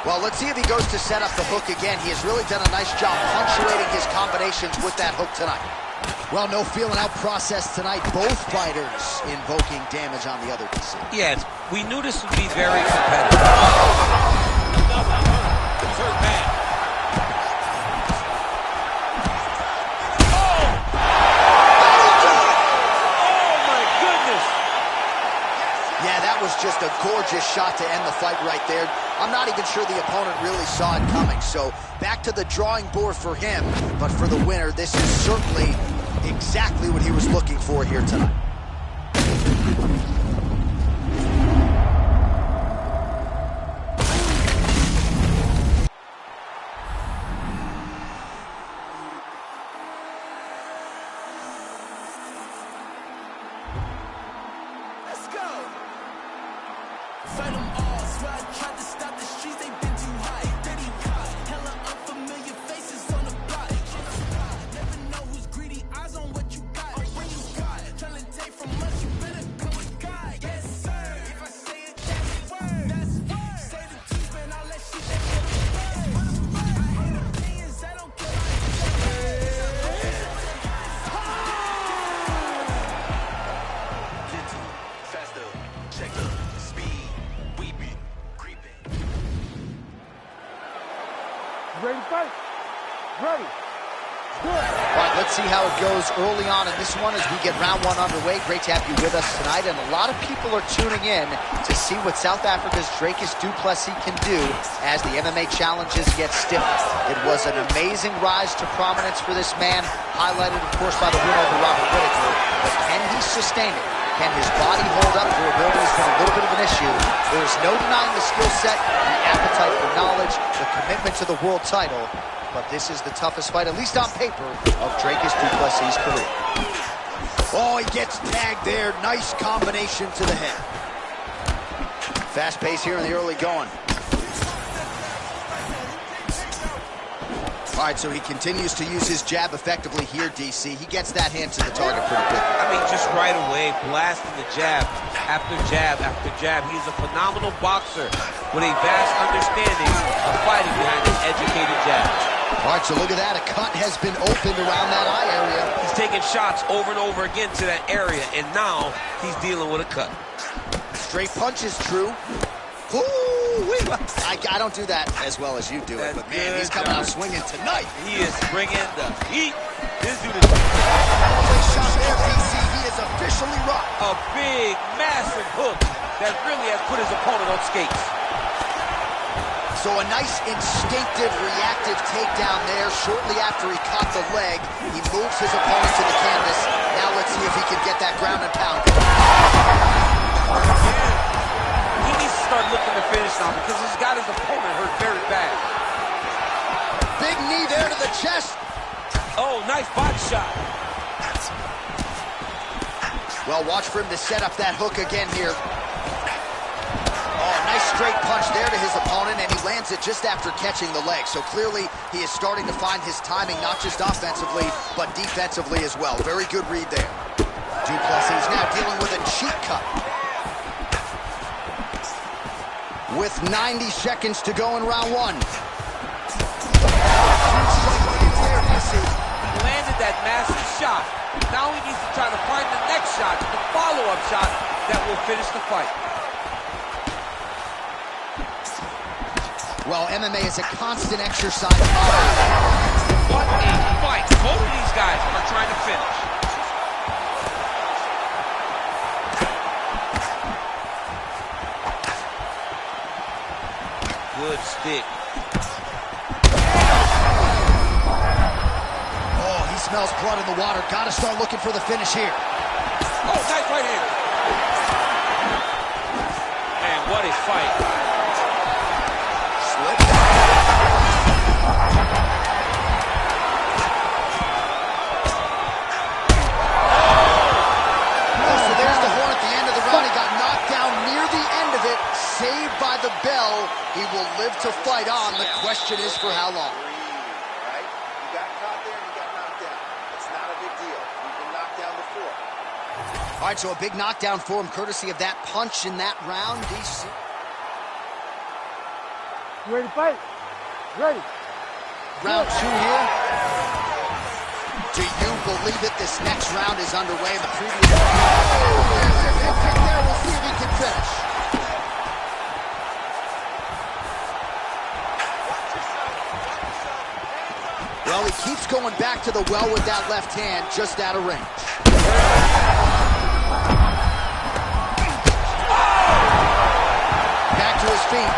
Well, let's see if he goes to set up the hook again. He has really done a nice job punctuating his combinations with that hook tonight. Well, no feeling out process tonight. Both fighters invoking damage on the other DC. Yeah, we knew this would be very competitive. It's hurt bad. Was just a gorgeous shot to end the fight right there. I'm not even sure the opponent really saw it coming. So back to the drawing board for him. But for the winner, this is certainly exactly what he was looking for here tonight. Fight them all, swear I tried to stop the streets, they been too high. Dirty cop, hella unfamiliar faces on the block. Never know who's greedy, eyes on what you got. When you got, trying to take from us, you better come with God. Yes, sir. If I say it, that's word. That's word. Say the truth, man, I'll let shit that get first. I hate opinions, I don't care gentle, faster, check the speed. Ready to fight? Ready. All right, let's see how it goes early on in this one as we get round one underway. Great to have you with us tonight, and a lot of people are tuning in to see what South Africa's Dricus du Plessis can do as the MMA challenges get stiffer. It was an amazing rise to prominence for this man, highlighted, of course, by the win over Robert Whittaker, but can he sustain it? Can his body hold up? Durability has been a little bit of an issue. There's no denying the skill set, the appetite for knowledge, the commitment to the world title. But this is the toughest fight, at least on paper, of Dricus du Plessis' career. Oh, he gets tagged there. Nice combination to the head. Fast pace here in the early going. All right, so he continues to use his jab effectively here, DC. He gets that hand to the target pretty quick. I mean, just right away, blasting the jab after jab after jab. He's a phenomenal boxer with a vast understanding of fighting behind an educated jab. All right, so look at that. A cut has been opened around that eye area. He's taking shots over and over again to that area, and now he's dealing with a cut. Straight punch is true. Ooh-wee. I don't do that as well as you do it, but man, he's coming out swinging tonight. He is bringing the heat. This dude is... Shot there, DC. He is officially rocked. A big, massive hook that really has put his opponent on skates. So a nice instinctive, reactive takedown there. Shortly after he caught the leg, he moves his opponent to the canvas. Now let's see if he can get that ground and pound. He needs to start looking to finish now because he's got his opponent hurt very bad. Big knee there to the chest. Oh, nice body shot. Well, watch for him to set up that hook again here. Oh, nice straight punch there to his opponent, and he lands it just after catching the leg. So clearly, he is starting to find his timing, not just offensively, but defensively as well. Very good read there. Du Plessis now dealing with a cheek cut. With 90 seconds to go in round one. Landed that massive shot. Now he needs to try to find the next shot, the follow-up shot that will finish the fight. Well, MMA is a constant exercise. What a fight. Both of these guys are trying to finish. Good stick. Oh, he smells blood in the water. Got to start looking for the finish here. Oh, nice right hand. Man, what a fight. Slip. Oh, so there's the horn at the end of the round. He got knocked down near the end of it. Saved by the bell. He will live to fight on. The question is for how long. Right? You got caught there and you got knocked down. It's not a big deal. You've been knocked down before. All right, so a big knockdown for him, courtesy of that punch in that round. DC. You ready to fight? Ready. Round two here. Do you believe it? This next round is underway. The previous... Oh, there's a kick there. We'll see if he can finish. Well, he keeps going back to the well with that left hand, just out of range. Back to his feet.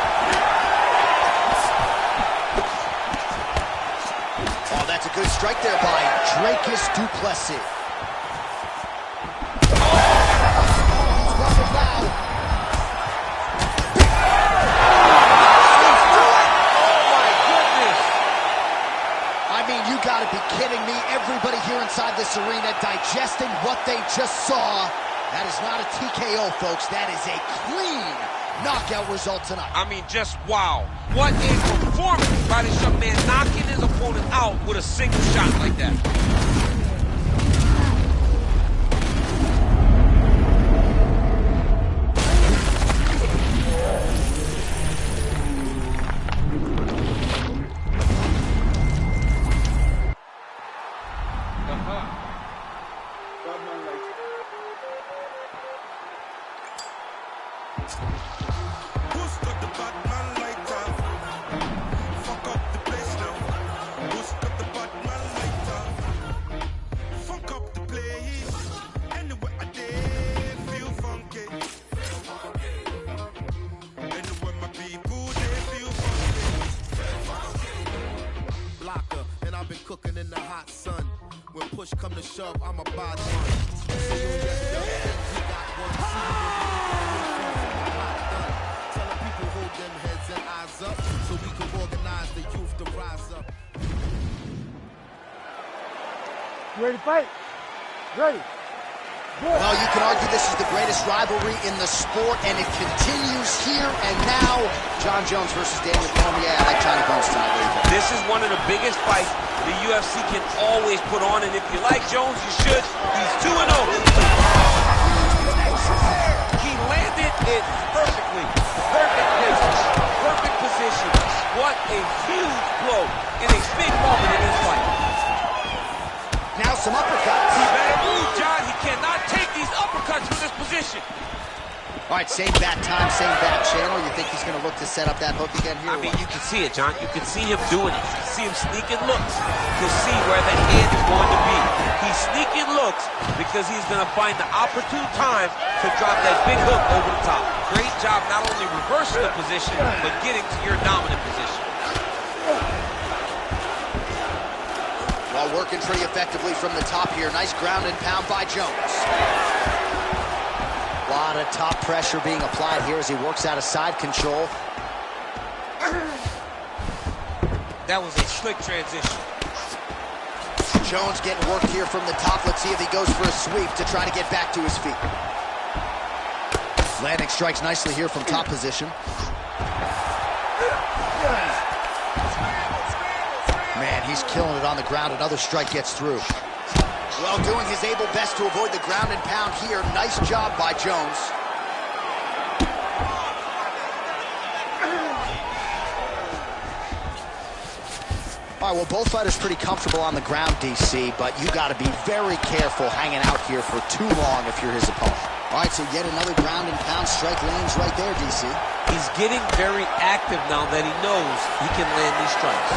Oh, that's a good strike there by Dricus du Plessis. He's rushing loud. You gotta be kidding me. Everybody here inside this arena digesting what they just saw. That is not a TKO, folks. That is a clean knockout result tonight. I mean, just wow. What a performance by this young man, knocking his opponent out with a single shot like that. cooking in the hot sun. When push come to shove, I'm a bad one. So you and your young friends, you got one. See you when you hot done. Telling people hold them heads and eyes up, so we can organize the youth to rise up. You ready to fight? Ready. Good. Well, you can argue this is the greatest rivalry in the sport, and it continues here and now. John Jones versus Daniel Cormier. I like Johnny Bones tonight. This is one of the biggest fights the UFC can always put on, and if you like Jones, you should. He's 2-0. He landed it perfectly. Perfect distance, perfect position. What a huge blow in a big moment in this fight. Now some uppercuts. He better move, John. He cannot take these uppercuts from this position. All right, same bat time, same bat channel. You think he's going to look to set up that hook again here? I mean, you can see it, John. You can see him doing it. You can see him sneaking looks to see where the hand is going to be. He's sneaking looks because he's going to find the opportune time to drop that big hook over the top. Great job not only reversing the position, but getting to your dominant position. While working pretty effectively from the top here. Nice ground and pound by Jones. A lot of top pressure being applied here as he works out of side control. That was a slick transition. Jones getting worked here from the top. Let's see if he goes for a sweep to try to get back to his feet. Landing strikes nicely here from top position. Man, he's killing it on the ground. Another strike gets through. Well, doing his able best to avoid the ground and pound here. Nice job by Jones. All right, well, both fighters pretty comfortable on the ground, DC, but you got to be very careful hanging out here for too long if you're his opponent. All right, so yet another ground and pound strike lands right there, DC. He's getting very active now that he knows he can land these strikes.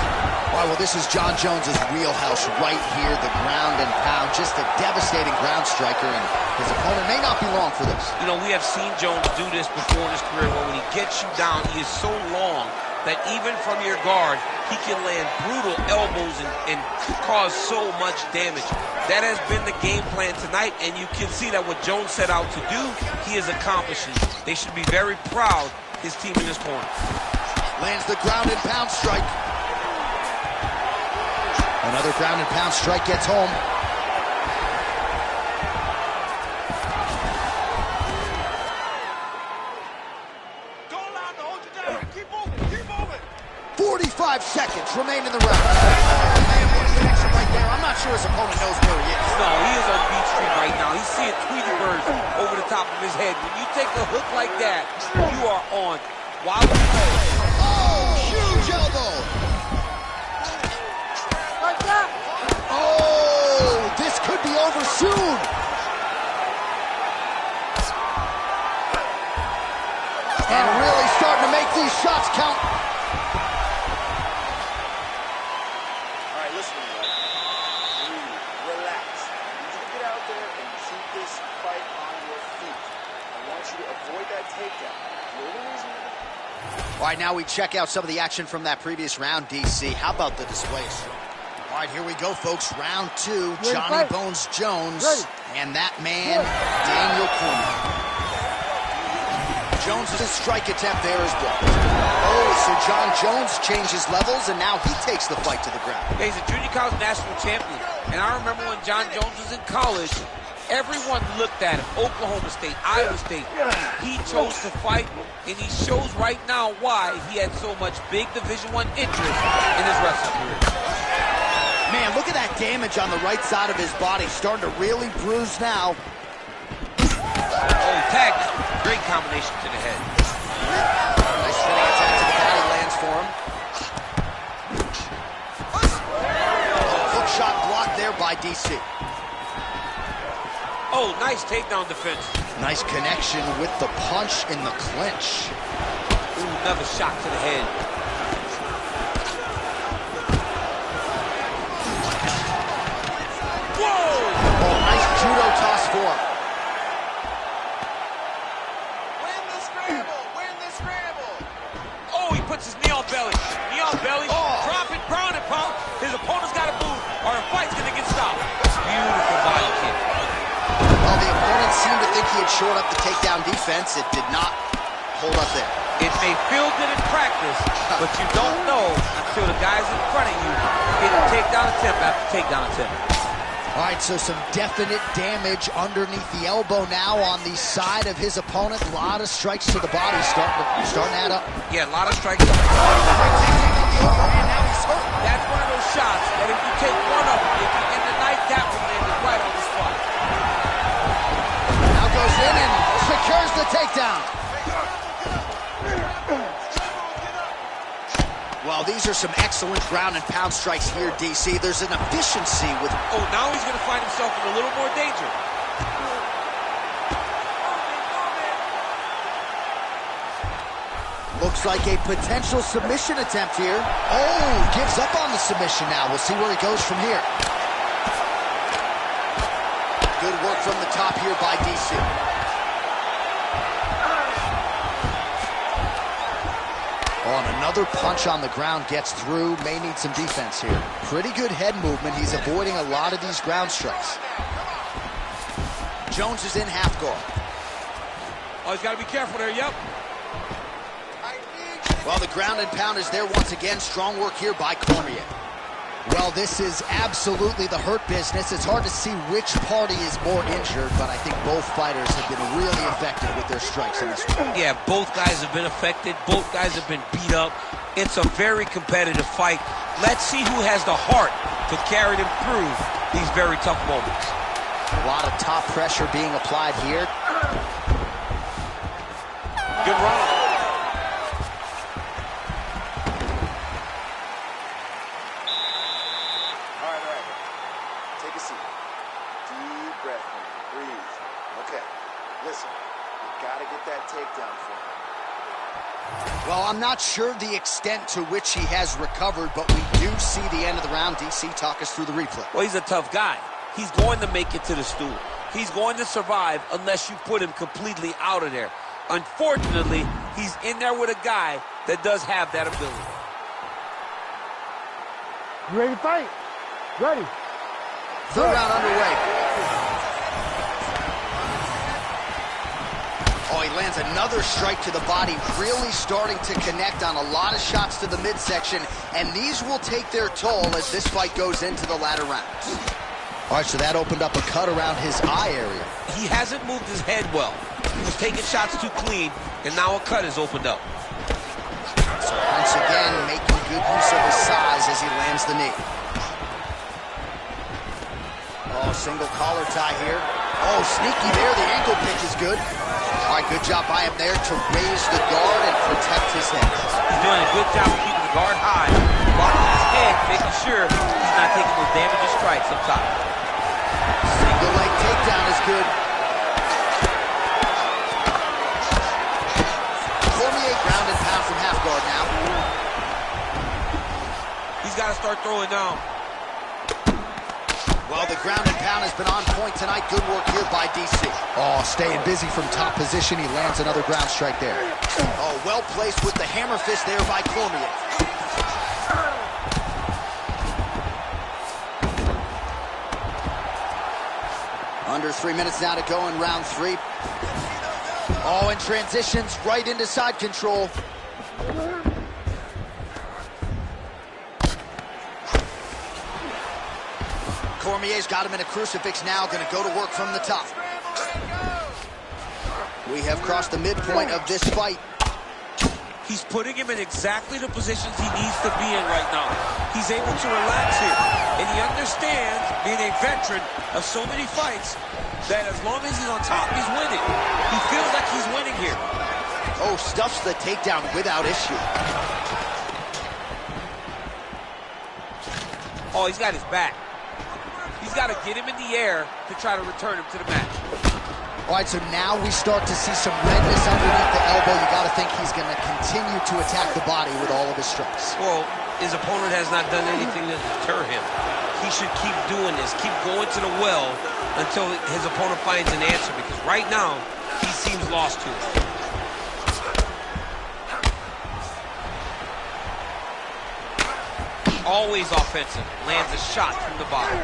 All right, well, this is John Jones's wheelhouse right here, the ground and pound. Just a devastating ground striker, and his opponent may not be long for this. You know, we have seen Jones do this before in his career, where when he gets you down, he is so long that even from your guard, he can land brutal elbows and cause so much damage. That has been the game plan tonight, and you can see that what Jones set out to do, he is accomplishing. They should be very proud, his team in this corner. Lands the ground and pound strike. Another ground and pound strike gets home. Don't allow him to hold you down. Keep moving, keep moving. 45 seconds remain in the round. Man, what a connection right there. I'm not sure his opponent knows where he is. No, he is on beat street right now. He's seeing Tweety birds over the top of his head. When you take a hook like that, you are on wild. Oh, huge elbow. Like that. Oh, this could be over soon. And really starting to make these shots count. All right, listen to me, right? Breathe, relax. I need you to get out there and keep this fight on your feet. I want you to avoid that takedown. The only reason All right, now we check out some of the action from that previous round, DC. How about the displays? All right, here we go, folks. Round two, Johnny Bones Jones. And that man, Daniel Cormier. Jones' strike attempt there is blocked. Oh, so John Jones changes levels, and now he takes the fight to the ground. He's a junior college national champion. And I remember when John Jones was in college, everyone looked at him. Oklahoma State, Iowa State. He chose to fight, and he shows right now why he had so much big Division I interest in his wrestling career. Man, look at that damage on the right side of his body. Starting to really bruise now. Oh, tag. Great combination to the head. Nice spinning attack to the body lands for him. Hook shot blocked there by DC. Oh, nice takedown defense. Nice connection with the punch in the clinch. Ooh, another shot to the head. Whoa! Oh, nice judo toss for him. win the scramble, win the scramble. Oh, he puts his knee on belly. Knee on belly. Oh. Drop it, ground and pound. His opponent's got to move. think he had shored up the takedown defense. It did not hold up there. It may feel good in practice, but you don't know until the guys in front of you get a takedown attempt after takedown attempt. All right, so some definite damage underneath the elbow now on the side of his opponent. A lot of strikes to the body starting to add up. Yeah, a lot of strikes to the body. And now he's hurt. That's one of those shots that if you take one of them, if you end the night, that one landed right on the spot. Now goes in and secures the takedown. Well, these are some excellent ground and pound strikes here, DC. There's an efficiency with... Oh, now he's going to find himself in a little more danger. Looks like a potential submission attempt here. Oh, gives up on the submission now. We'll see where he goes from here. Good work from the top here by DC. Oh, and another punch on the ground gets through. May need some defense here. Pretty good head movement. He's avoiding a lot of these ground strikes. Jones is in half guard. Oh, he's got to be careful there, yep. Well, the ground and pound is there once again. Strong work here by Cormier. Well, this is absolutely the hurt business. It's hard to see which party is more injured, but I think both fighters have been really effective with their strikes in this one. Yeah, both guys have been affected. Both guys have been beat up. It's a very competitive fight. Let's see who has the heart to carry them through these very tough moments. A lot of top pressure being applied here. Good run. Well, I'm not sure the extent to which he has recovered, but we do see the end of the round. DC, talk us through the replay. Well, he's a tough guy. He's going to make it to the stool. He's going to survive unless you put him completely out of there. Unfortunately, he's in there with a guy that does have that ability. You ready to fight? Ready. Third round underway. Oh, he lands another strike to the body, really starting to connect on a lot of shots to the midsection, and these will take their toll as this fight goes into the latter rounds. All right, so that opened up a cut around his eye area. He hasn't moved his head well. He was taking shots too clean, and now a cut has opened up. So once again, making good use of his size as he lands the knee. Oh, single collar tie here. Oh, sneaky there. The ankle pick is good. All right, good job by him there to raise the guard and protect his head. He's doing a good job of keeping the guard high, blocking his head, making sure he's not taking those damaging strikes up top. Single leg takedown is good. Cormier ground and pound from half guard now. He's got to start throwing down. Well, the ground and pound has been on point tonight. Good work here by DC. Oh, staying busy from top position. He lands another ground strike there. Oh, well placed with the hammer fist there by Cormier. Under 3 minutes now to go in round 3. Oh, and transitions right into side control. Cormier's got him in a crucifix now, going to go to work from the top. We have crossed the midpoint of this fight. He's putting him in exactly the positions he needs to be in right now. He's able to relax here, and he understands, being a veteran of so many fights, that as long as he's on top, he's winning. He feels like he's winning here. Oh, stuffs the takedown without issue. Oh, he's got his back. He's got to get him in the air to try to return him to the match. All right, so now we start to see some redness underneath the elbow. You got to think he's going to continue to attack the body with all of his strikes. Well, his opponent has not done anything to deter him. He should keep doing this, keep going to the well until his opponent finds an answer, because right now, he seems lost to it. Always offensive, lands a shot from the bottom.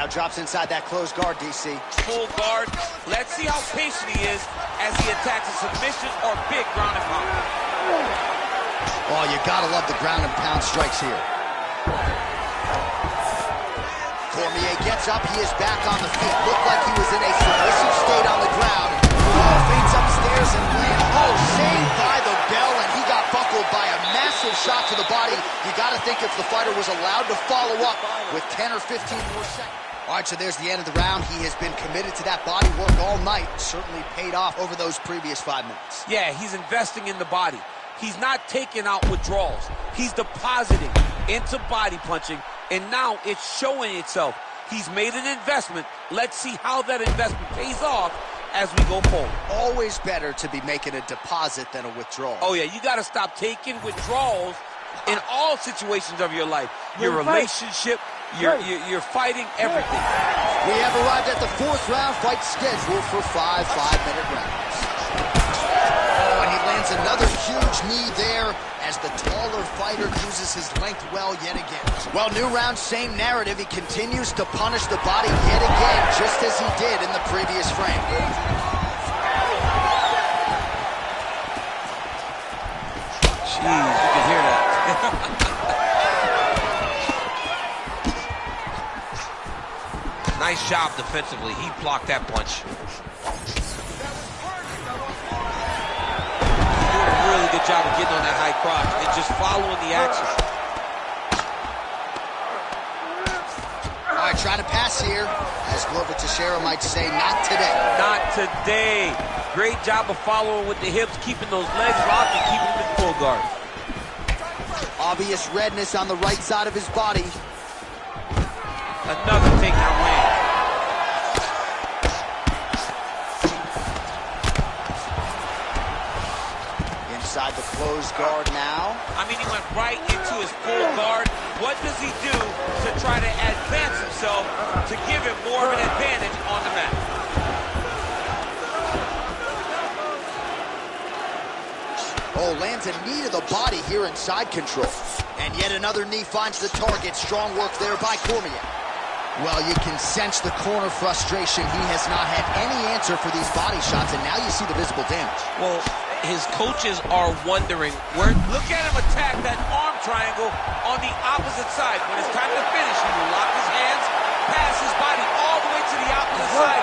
Now drops inside that closed guard, DC. Full guard. Let's see how patient he is as he attacks a submission or big ground and pound. Oh, you gotta love the ground and pound strikes here. Cormier gets up, he is back on the feet. Looked like he was in a submissive state on the ground. Oh, feints upstairs and lands. Oh, saved by the bell, and he got buckled by a massive shot to the body. You gotta think if the fighter was allowed to follow up with 10 or 15 more seconds. All right, so there's the end of the round. He has been committed to that body work all night. Certainly paid off over those previous 5 minutes. Yeah, he's investing in the body. He's not taking out withdrawals. He's depositing into body punching, and now it's showing itself. He's made an investment. Let's see how that investment pays off as we go forward. Always better to be making a deposit than a withdrawal. Oh, yeah, you got to stop taking withdrawals in all situations of your life. Your relationship, you're fighting everything. We have arrived at the 4th round, fight scheduled for 5 5-minute rounds. Oh, and he lands another huge knee there as the taller fighter uses his length well yet again. Well, new round, same narrative. He continues to punish the body yet again, just as he did in the previous frame. Jeez, you can hear that. Nice job defensively. He blocked that punch. He's doing a really good job of getting on that high crotch and just following the action. All right, trying to pass here. As Glover Teixeira might say, not today. Not today. Great job of following with the hips, keeping those legs locked and keeping them in full guard. Obvious redness on the right side of his body. Another takedown land. Inside the closed guard now. I mean, he went right into his full guard. What does he do to try to advance himself to give him more of an advantage on the mat? Oh, lands a knee to the body here in side control. And yet another knee finds the target. Strong work there by Cormier. Well, you can sense the corner frustration. He has not had any answer for these body shots, and now you see the visible damage. Well, his coaches are wondering where. Look at him attack that arm triangle on the opposite side. When it's time to finish, he will lock his hands, pass his body all the way to the opposite side.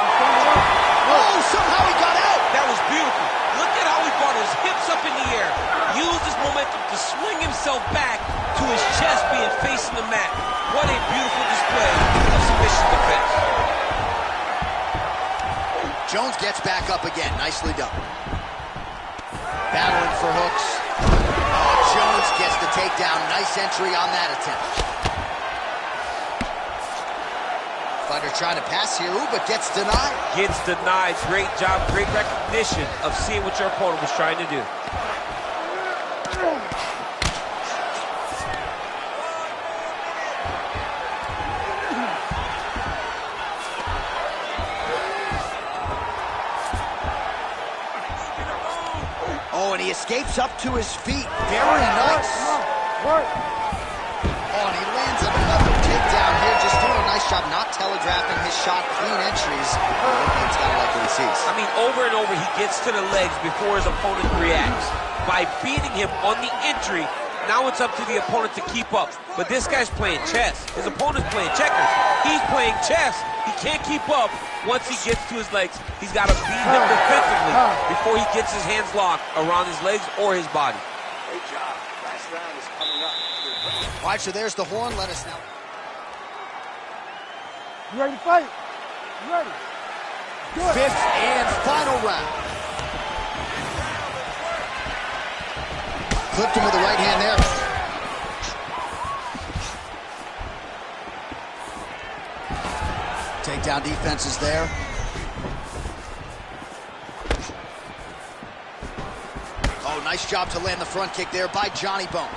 Oh, somehow he got out. That was beautiful. Look at how he brought his hips up in the air. Used his momentum to swing himself back to his chest being facing the mat. What a beautiful display of submission defense. Jones gets back up again. Nicely done. Battling for hooks. Oh, Jones gets the takedown. Nice entry on that attempt. Fighter trying to pass here, ooh, but gets denied. Gets denied. Great job, great recognition of seeing what your opponent was trying to do. Oh, and he escapes up to his feet. Very nice. Oh, and he lands another takedown here. Just doing a nice job not telegraphing his shot. Clean entries. It's kind of like what he sees. I mean, over and over, he gets to the legs before his opponent reacts. By beating him on the entry, now it's up to the opponent to keep up. But this guy's playing chess. His opponent's playing checkers. He's playing chess. He can't keep up. Once he gets to his legs, he's got to beat him defensively before he gets his hands locked around his legs or his body. Great job. Last round is coming up. All right, so there's the horn. Let us know. You ready to fight? You ready? Good. 5th and final round. Clipped him with the right hand there. Takedown defense is there. Oh, nice job to land the front kick there by Johnny Bone.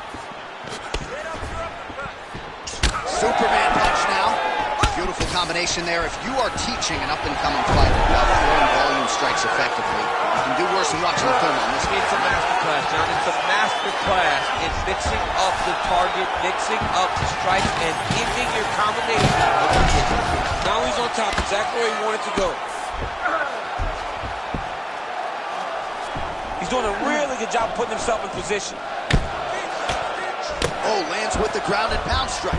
Superman punch now. Beautiful combination. combination there. If you are teaching an up-and-coming fighter about throwing volume strikes effectively, you can do worse than watching the film on this. It's a masterclass, John. It's a masterclass in mixing up the target, mixing up the strike, and ending your combination of the kick. Now he's on top, exactly where he wanted to go. He's doing a really good job putting himself in position. Oh, lands with the ground and pound strike.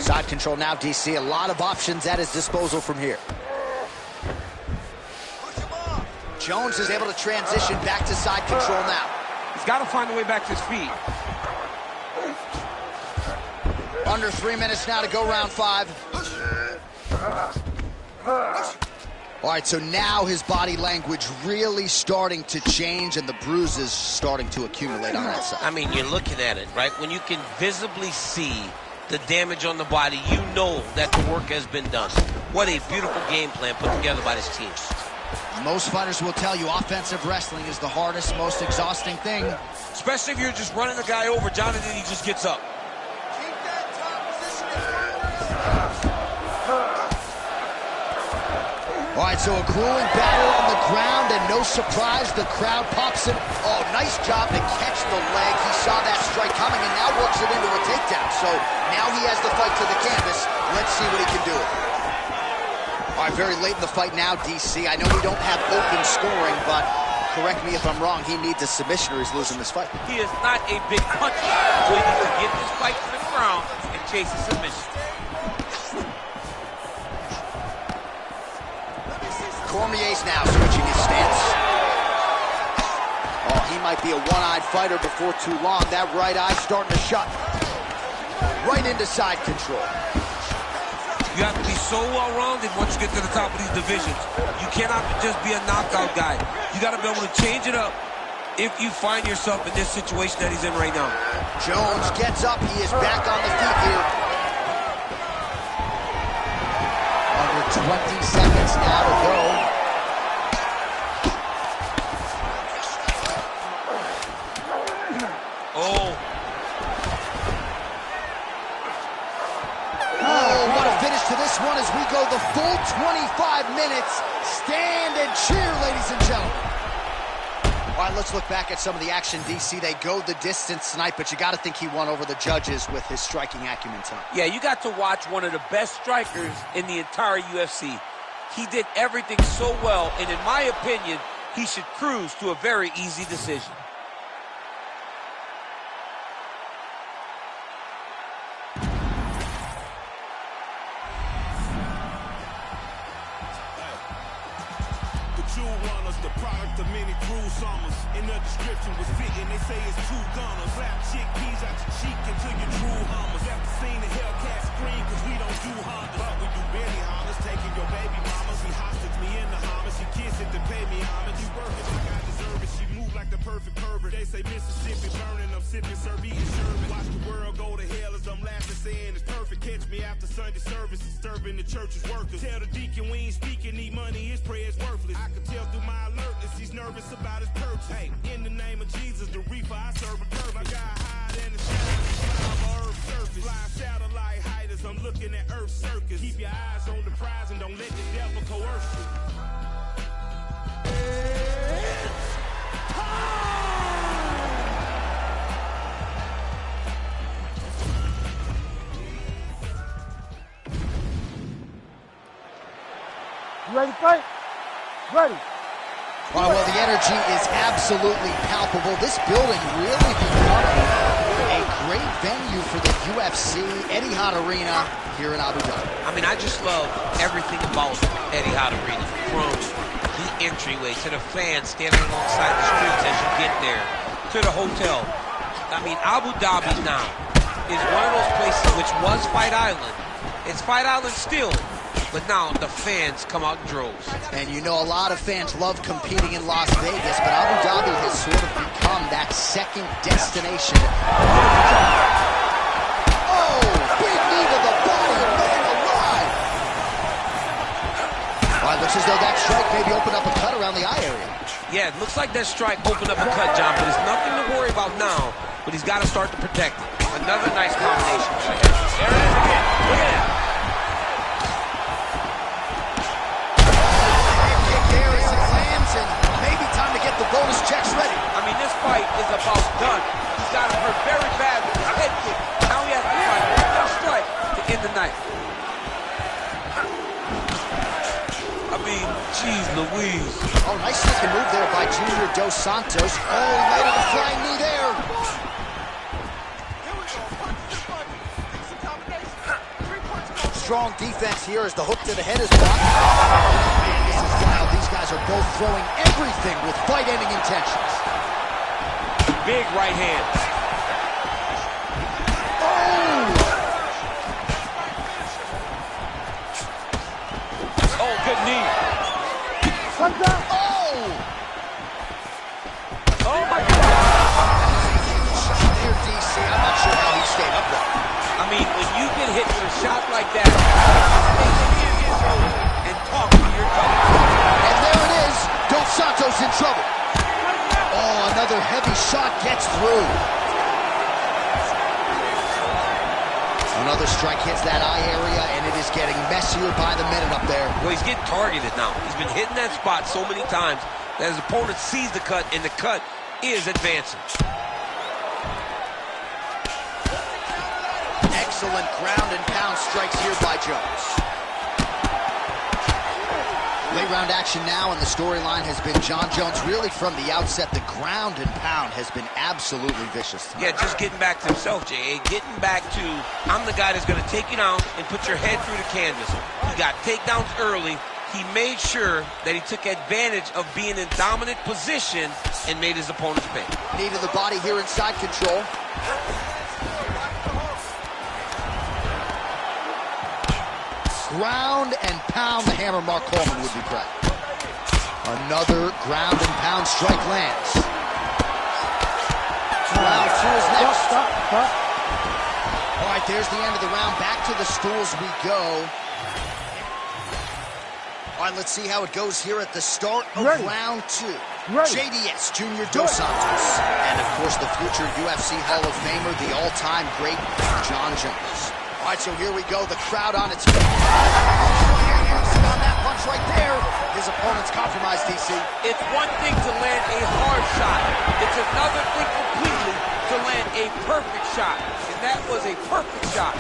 Side control now, DC. A lot of options at his disposal from here. Jones is able to transition back to side control now. He's got to find a way back to his feet. Under 3 minutes now to go, round 5. All right, so now his body language really starting to change and the bruises starting to accumulate on that side. I mean, you're looking at it, right? When you can visibly see the damage on the body, you know that the work has been done. What a beautiful game plan put together by this team. Most fighters will tell you offensive wrestling is the hardest, most exhausting thing. Especially if you're just running a guy over, John, and then he just gets up. All right, so a grueling battle on the ground, and no surprise, the crowd pops him. Oh, nice job to catch the leg. He saw that strike coming and now works it into a takedown. So now he has the fight to the canvas. Let's see what he can do. All right, very late in the fight now, DC. I know we don't have open scoring, but correct me if I'm wrong, he needs a submission or he's losing this fight. He is not a big puncher, so he needs to get this fight to the ground and chase a submission. Cormier's now switching his stance. Oh, he might be a one-eyed fighter before too long. That right eye starting to shut. Right into side control. You have to be so well-rounded once you get to the top of these divisions. You cannot just be a knockout guy. You got to be able to change it up if you find yourself in this situation that he's in right now. Jones gets up. He is back on the feet here. Under 20 seconds now to go. Oh, what a finish to this one as we go the full 25 minutes. Stand and cheer, ladies and gentlemen. All right, let's look back at some of the action, DC. They go the distance tonight, but you got to think he won over the judges with his striking acumen tonight. Yeah, you got to watch one of the best strikers in the entire UFC. He did everything so well, and in my opinion, he should cruise to a very easy decision. The product of many cruel summers. In the description was fitting, they say it's two gunners. Slap chickpeas out your cheek until your true hummers. After seeing the Hellcat scream, cause we don't do Hondas. But we do Benny Hondas, taking your baby mamas. He hostage me in the Hummer, she kiss it to pay me homage. You work it like I deserve it, she move like the perfect pervert. They say Mississippi burning, I'm sipping, serve eating sherbet. Watch the world go to hell as I'm laughing, saying it's perfect. Catch me after Sunday service, disturbing the church's workers. Tell the deacon we ain't speaking, need money, his prayer's worthless. I can tell through my alertness, he's nervous about his purchase. Hey, in the name of Jesus, the reefer, I serve a curve. I got higher than the shadow of Earth's surface. Fly satellite height as I'm looking at Earth's circus. Keep your eyes on the prize and don't let the devil coerce you. You ready to fight? Ready. All right, well, the energy is absolutely palpable. This building really becoming a great venue for the UFC, Etihad Arena here in Abu Dhabi. I mean, I just love everything about Etihad Arena, from the entryway to the fans standing alongside the streets as you get there, to the hotel. I mean, Abu Dhabi now is one of those places which was Fight Island. It's Fight Island still, but now the fans come out in droves. And you know, a lot of fans love competing in Las Vegas, but Abu Dhabi has sort of become that second destination. Oh, big knee to the body, man alive. All right, looks as though that strike maybe opened up a cut around the eye area. Yeah, it looks like that strike opened up a cut, John, but it's nothing to worry about now, but he's got to start to protect it. Another nice combination. There it is again. Look at that. Kick there as it lands, and maybe time to get the bonus checks ready. I mean, this fight is about done. He's got him hurt very bad with his head kick. Now he has to find one more strike to end the night. I mean, geez Louise. Oh, nice looking move there by Junior Dos Santos. Oh, he landed a flying knee there. Strong defense here as the hook to the head is blocked. Man, this is wild. These guys are both throwing everything with fight-ending intentions. Big right hand. Oh, good knee. What's that? Oh my God. There, DC. I'm not sure how he stayed up there. I mean, when you get hit with a shot like that, and talk to your coach. And there it is. Dos Santos in trouble. Oh, another heavy shot gets through. Another strike hits that eye area, and it is getting messier by the minute up there. Well, he's getting targeted now. He's been hitting that spot so many times that his opponent sees the cut, and the cut is advancing. Excellent ground and pound strikes here by Jones. Late round action now, and the storyline has been John Jones really from the outset. The ground and pound has been absolutely vicious. Yeah, just getting back to himself, J.A. Getting back to, I'm the guy that's going to take you down and put your head through the canvas. He got takedowns early. He made sure that he took advantage of being in dominant position and made his opponents pay. Knee to the body here inside control. Ground and pound, the hammer Mark Coleman would be proud. Another ground and pound strike lands. Round two is next. Stop. All right, there's the end of the round. Back to the stools we go. All right, let's see how it goes here at the start of round two. JDS, Junior Dos Santos. And, of course, the future UFC Hall of Famer, the all-time great John Jones. All right, so here we go. The crowd on its feet. On that punch right there, his opponent's compromised, DC. It's one thing to land a hard shot. It's another thing completely to land a perfect shot. And that was a perfect shot.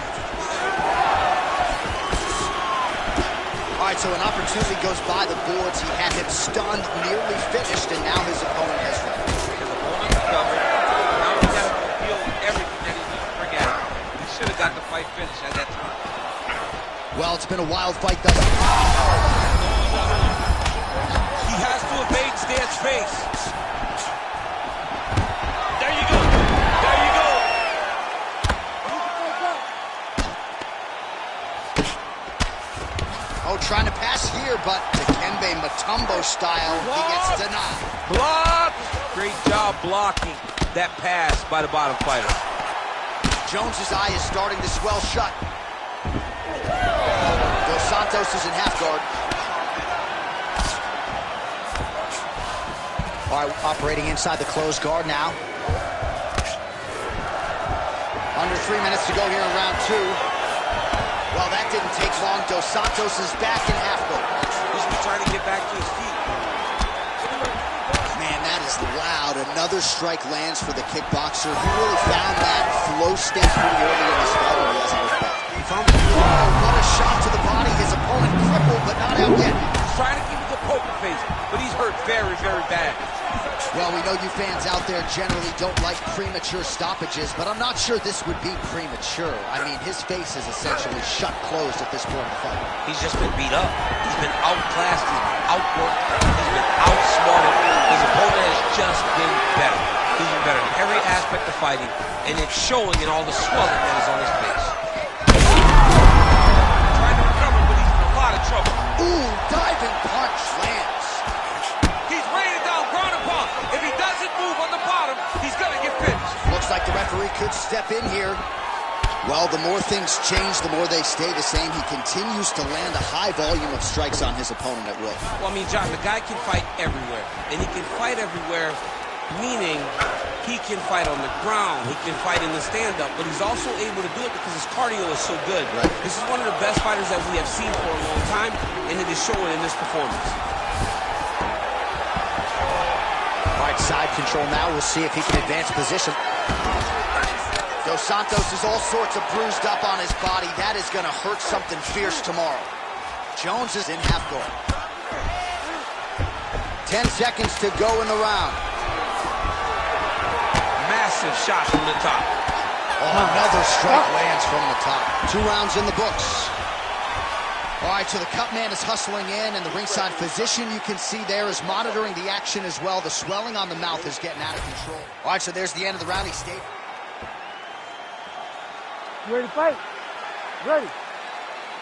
All right, so an opportunity goes by the boards. He had him stunned, nearly finished, and now his opponent has left. His opponent recovered. Now he's got to deal with everything that he's going to bring at him. He should have got the fight finished at that time. Well, it's been a wild fight thus far. He has to evade Stan's face. There you go. There you go. Oh, trying to pass here, but Dikembe Mutombo style, he gets denied. Blocked. Great job blocking that pass by the bottom fighter. Jones's eye is starting to swell shut. Dos Santos is in half guard. All right, operating inside the closed guard now. Under 3 minutes to go here in round two. Well, that didn't take long. Dos Santos is back in half guard. He's been trying to get back to his feet. Man, that is loud. Another strike lands for the kickboxer. He really found that flow state pretty early in his fight, and he hasn't looked back. Oh, what a shot to the body. His opponent crippled, but not out yet. He's trying to keep it to poker face, but he's hurt very, very bad. Well, we know you fans out there generally don't like premature stoppages, but I'm not sure this would be premature. I mean, his face is essentially shut closed at this point in the fight. He's just been beat up. He's been outclassed. He's been outworked. He's been outsmarted. His opponent has just been better. He's been better in every aspect of fighting, and it's showing in all the swelling that is on his face. Trying to recover, but he's in a lot of trouble. Ooh, diving punch lands. He's raining down ground and pound. If he doesn't move on the bottom, he's going to get finished. Looks like the referee could step in here. Well, the more things change, the more they stay the same. He continues to land a high volume of strikes on his opponent at will. Well, I mean, John, the guy can fight everywhere. And he can fight everywhere, meaning he can fight on the ground, he can fight in the stand-up, but he's also able to do it because his cardio is so good. Right. This is one of the best fighters that we have seen for a long time, and it is showing in this performance. All right, side control now. We'll see if he can advance position. Dos Santos is all sorts of bruised up on his body. That is going to hurt something fierce tomorrow. Jones is in half guard. 10 seconds to go in the round. Massive shot from the top. Oh, another strike lands from the top. 2 rounds in the books. All right, so the cut man is hustling in, and the ringside physician you can see there is monitoring the action as well. The swelling on the mouth is getting out of control. All right, so there's the end of the round. He stayed. You ready to fight? Ready.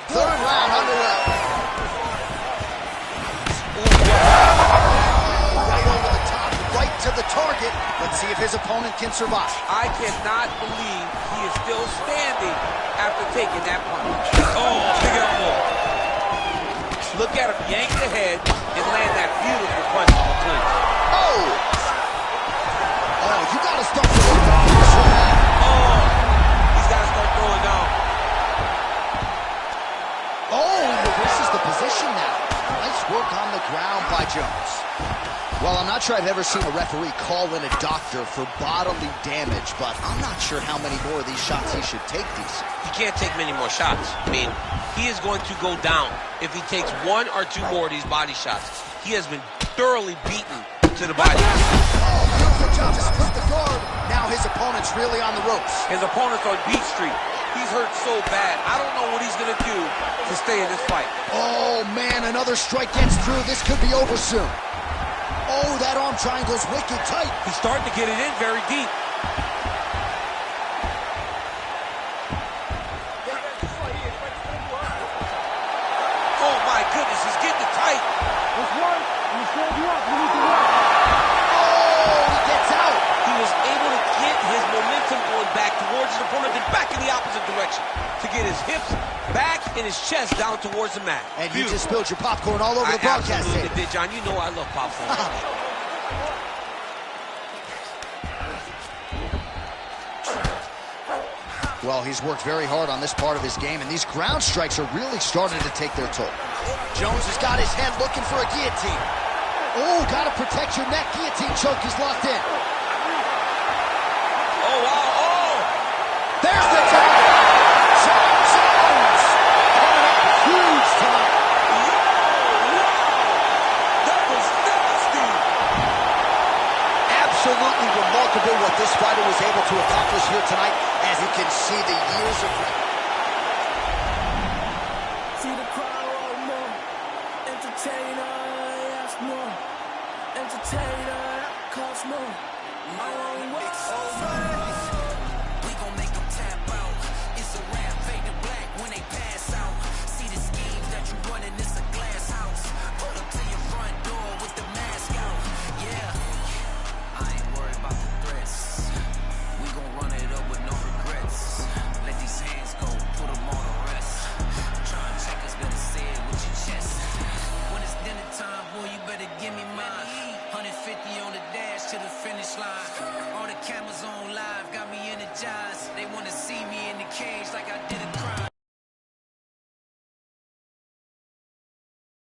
3rd round underway. Right over the top, right to the target. Let's see if his opponent can survive. I cannot believe he is still standing after taking that punch. Oh, big elbow. Look at him yank the head and land that beautiful punch in the clinch. Oh! Oh, you gotta start to look down this one. Oh, he's gotta start throwing down. Oh, he reverses the position now. Nice work on the ground by Jones. Well, I'm not sure I've ever seen a referee call in a doctor for bodily damage, but I'm not sure how many more of these shots he should take these. He can't take many more shots. I mean, he is going to go down if he takes 1 or 2 more of these body shots. He has been thoroughly beaten to the body. Oh, beautiful job to split the guard. Now his opponent's really on the ropes. His opponent's on Beat Street. He's hurt so bad. I don't know what he's going to do to stay in this fight. Oh, man, another strike gets through. This could be over soon. Oh, that arm triangle's wicked tight. He's starting to get it in very deep. Oh, my goodness, he's getting it tight. Let's work. I'm going to stand you up. You need to work. Oh, he gets out. He was able to get his momentum going back towards his opponent and back in the opposite direction to get his hips back and his chest down towards the mat. And you just spilled your popcorn all over the broadcast absolutely tape. did, John. You know I love popcorn. Well, he's worked very hard on this part of his game, and these ground strikes are really starting to take their toll. Jones has got his head looking for a guillotine. Oh, got to protect your neck. Guillotine choke is locked in. Oh, wow. Oh! There's the tap. Jones coming up huge tonight. That was devastating. Absolutely remarkable what this fighter was able to accomplish here tonight. As you can see, the years of... See the crowd want more. Entertainer, yes, more. Entertainer, cost more. My own words. We gon' make them tap out. It's a rap, fade to black when they pass out. See the schemes that you running, it's a glass house. Pull up to your front door with the mask out. Yeah, I ain't worried about the threats. We gon' run it up with no regrets. Let these hands go, put them on the rest. Try and check us, better say it with your chest. When it's dinner time, boy, you better give me mine. 150 on the dash to the finish line.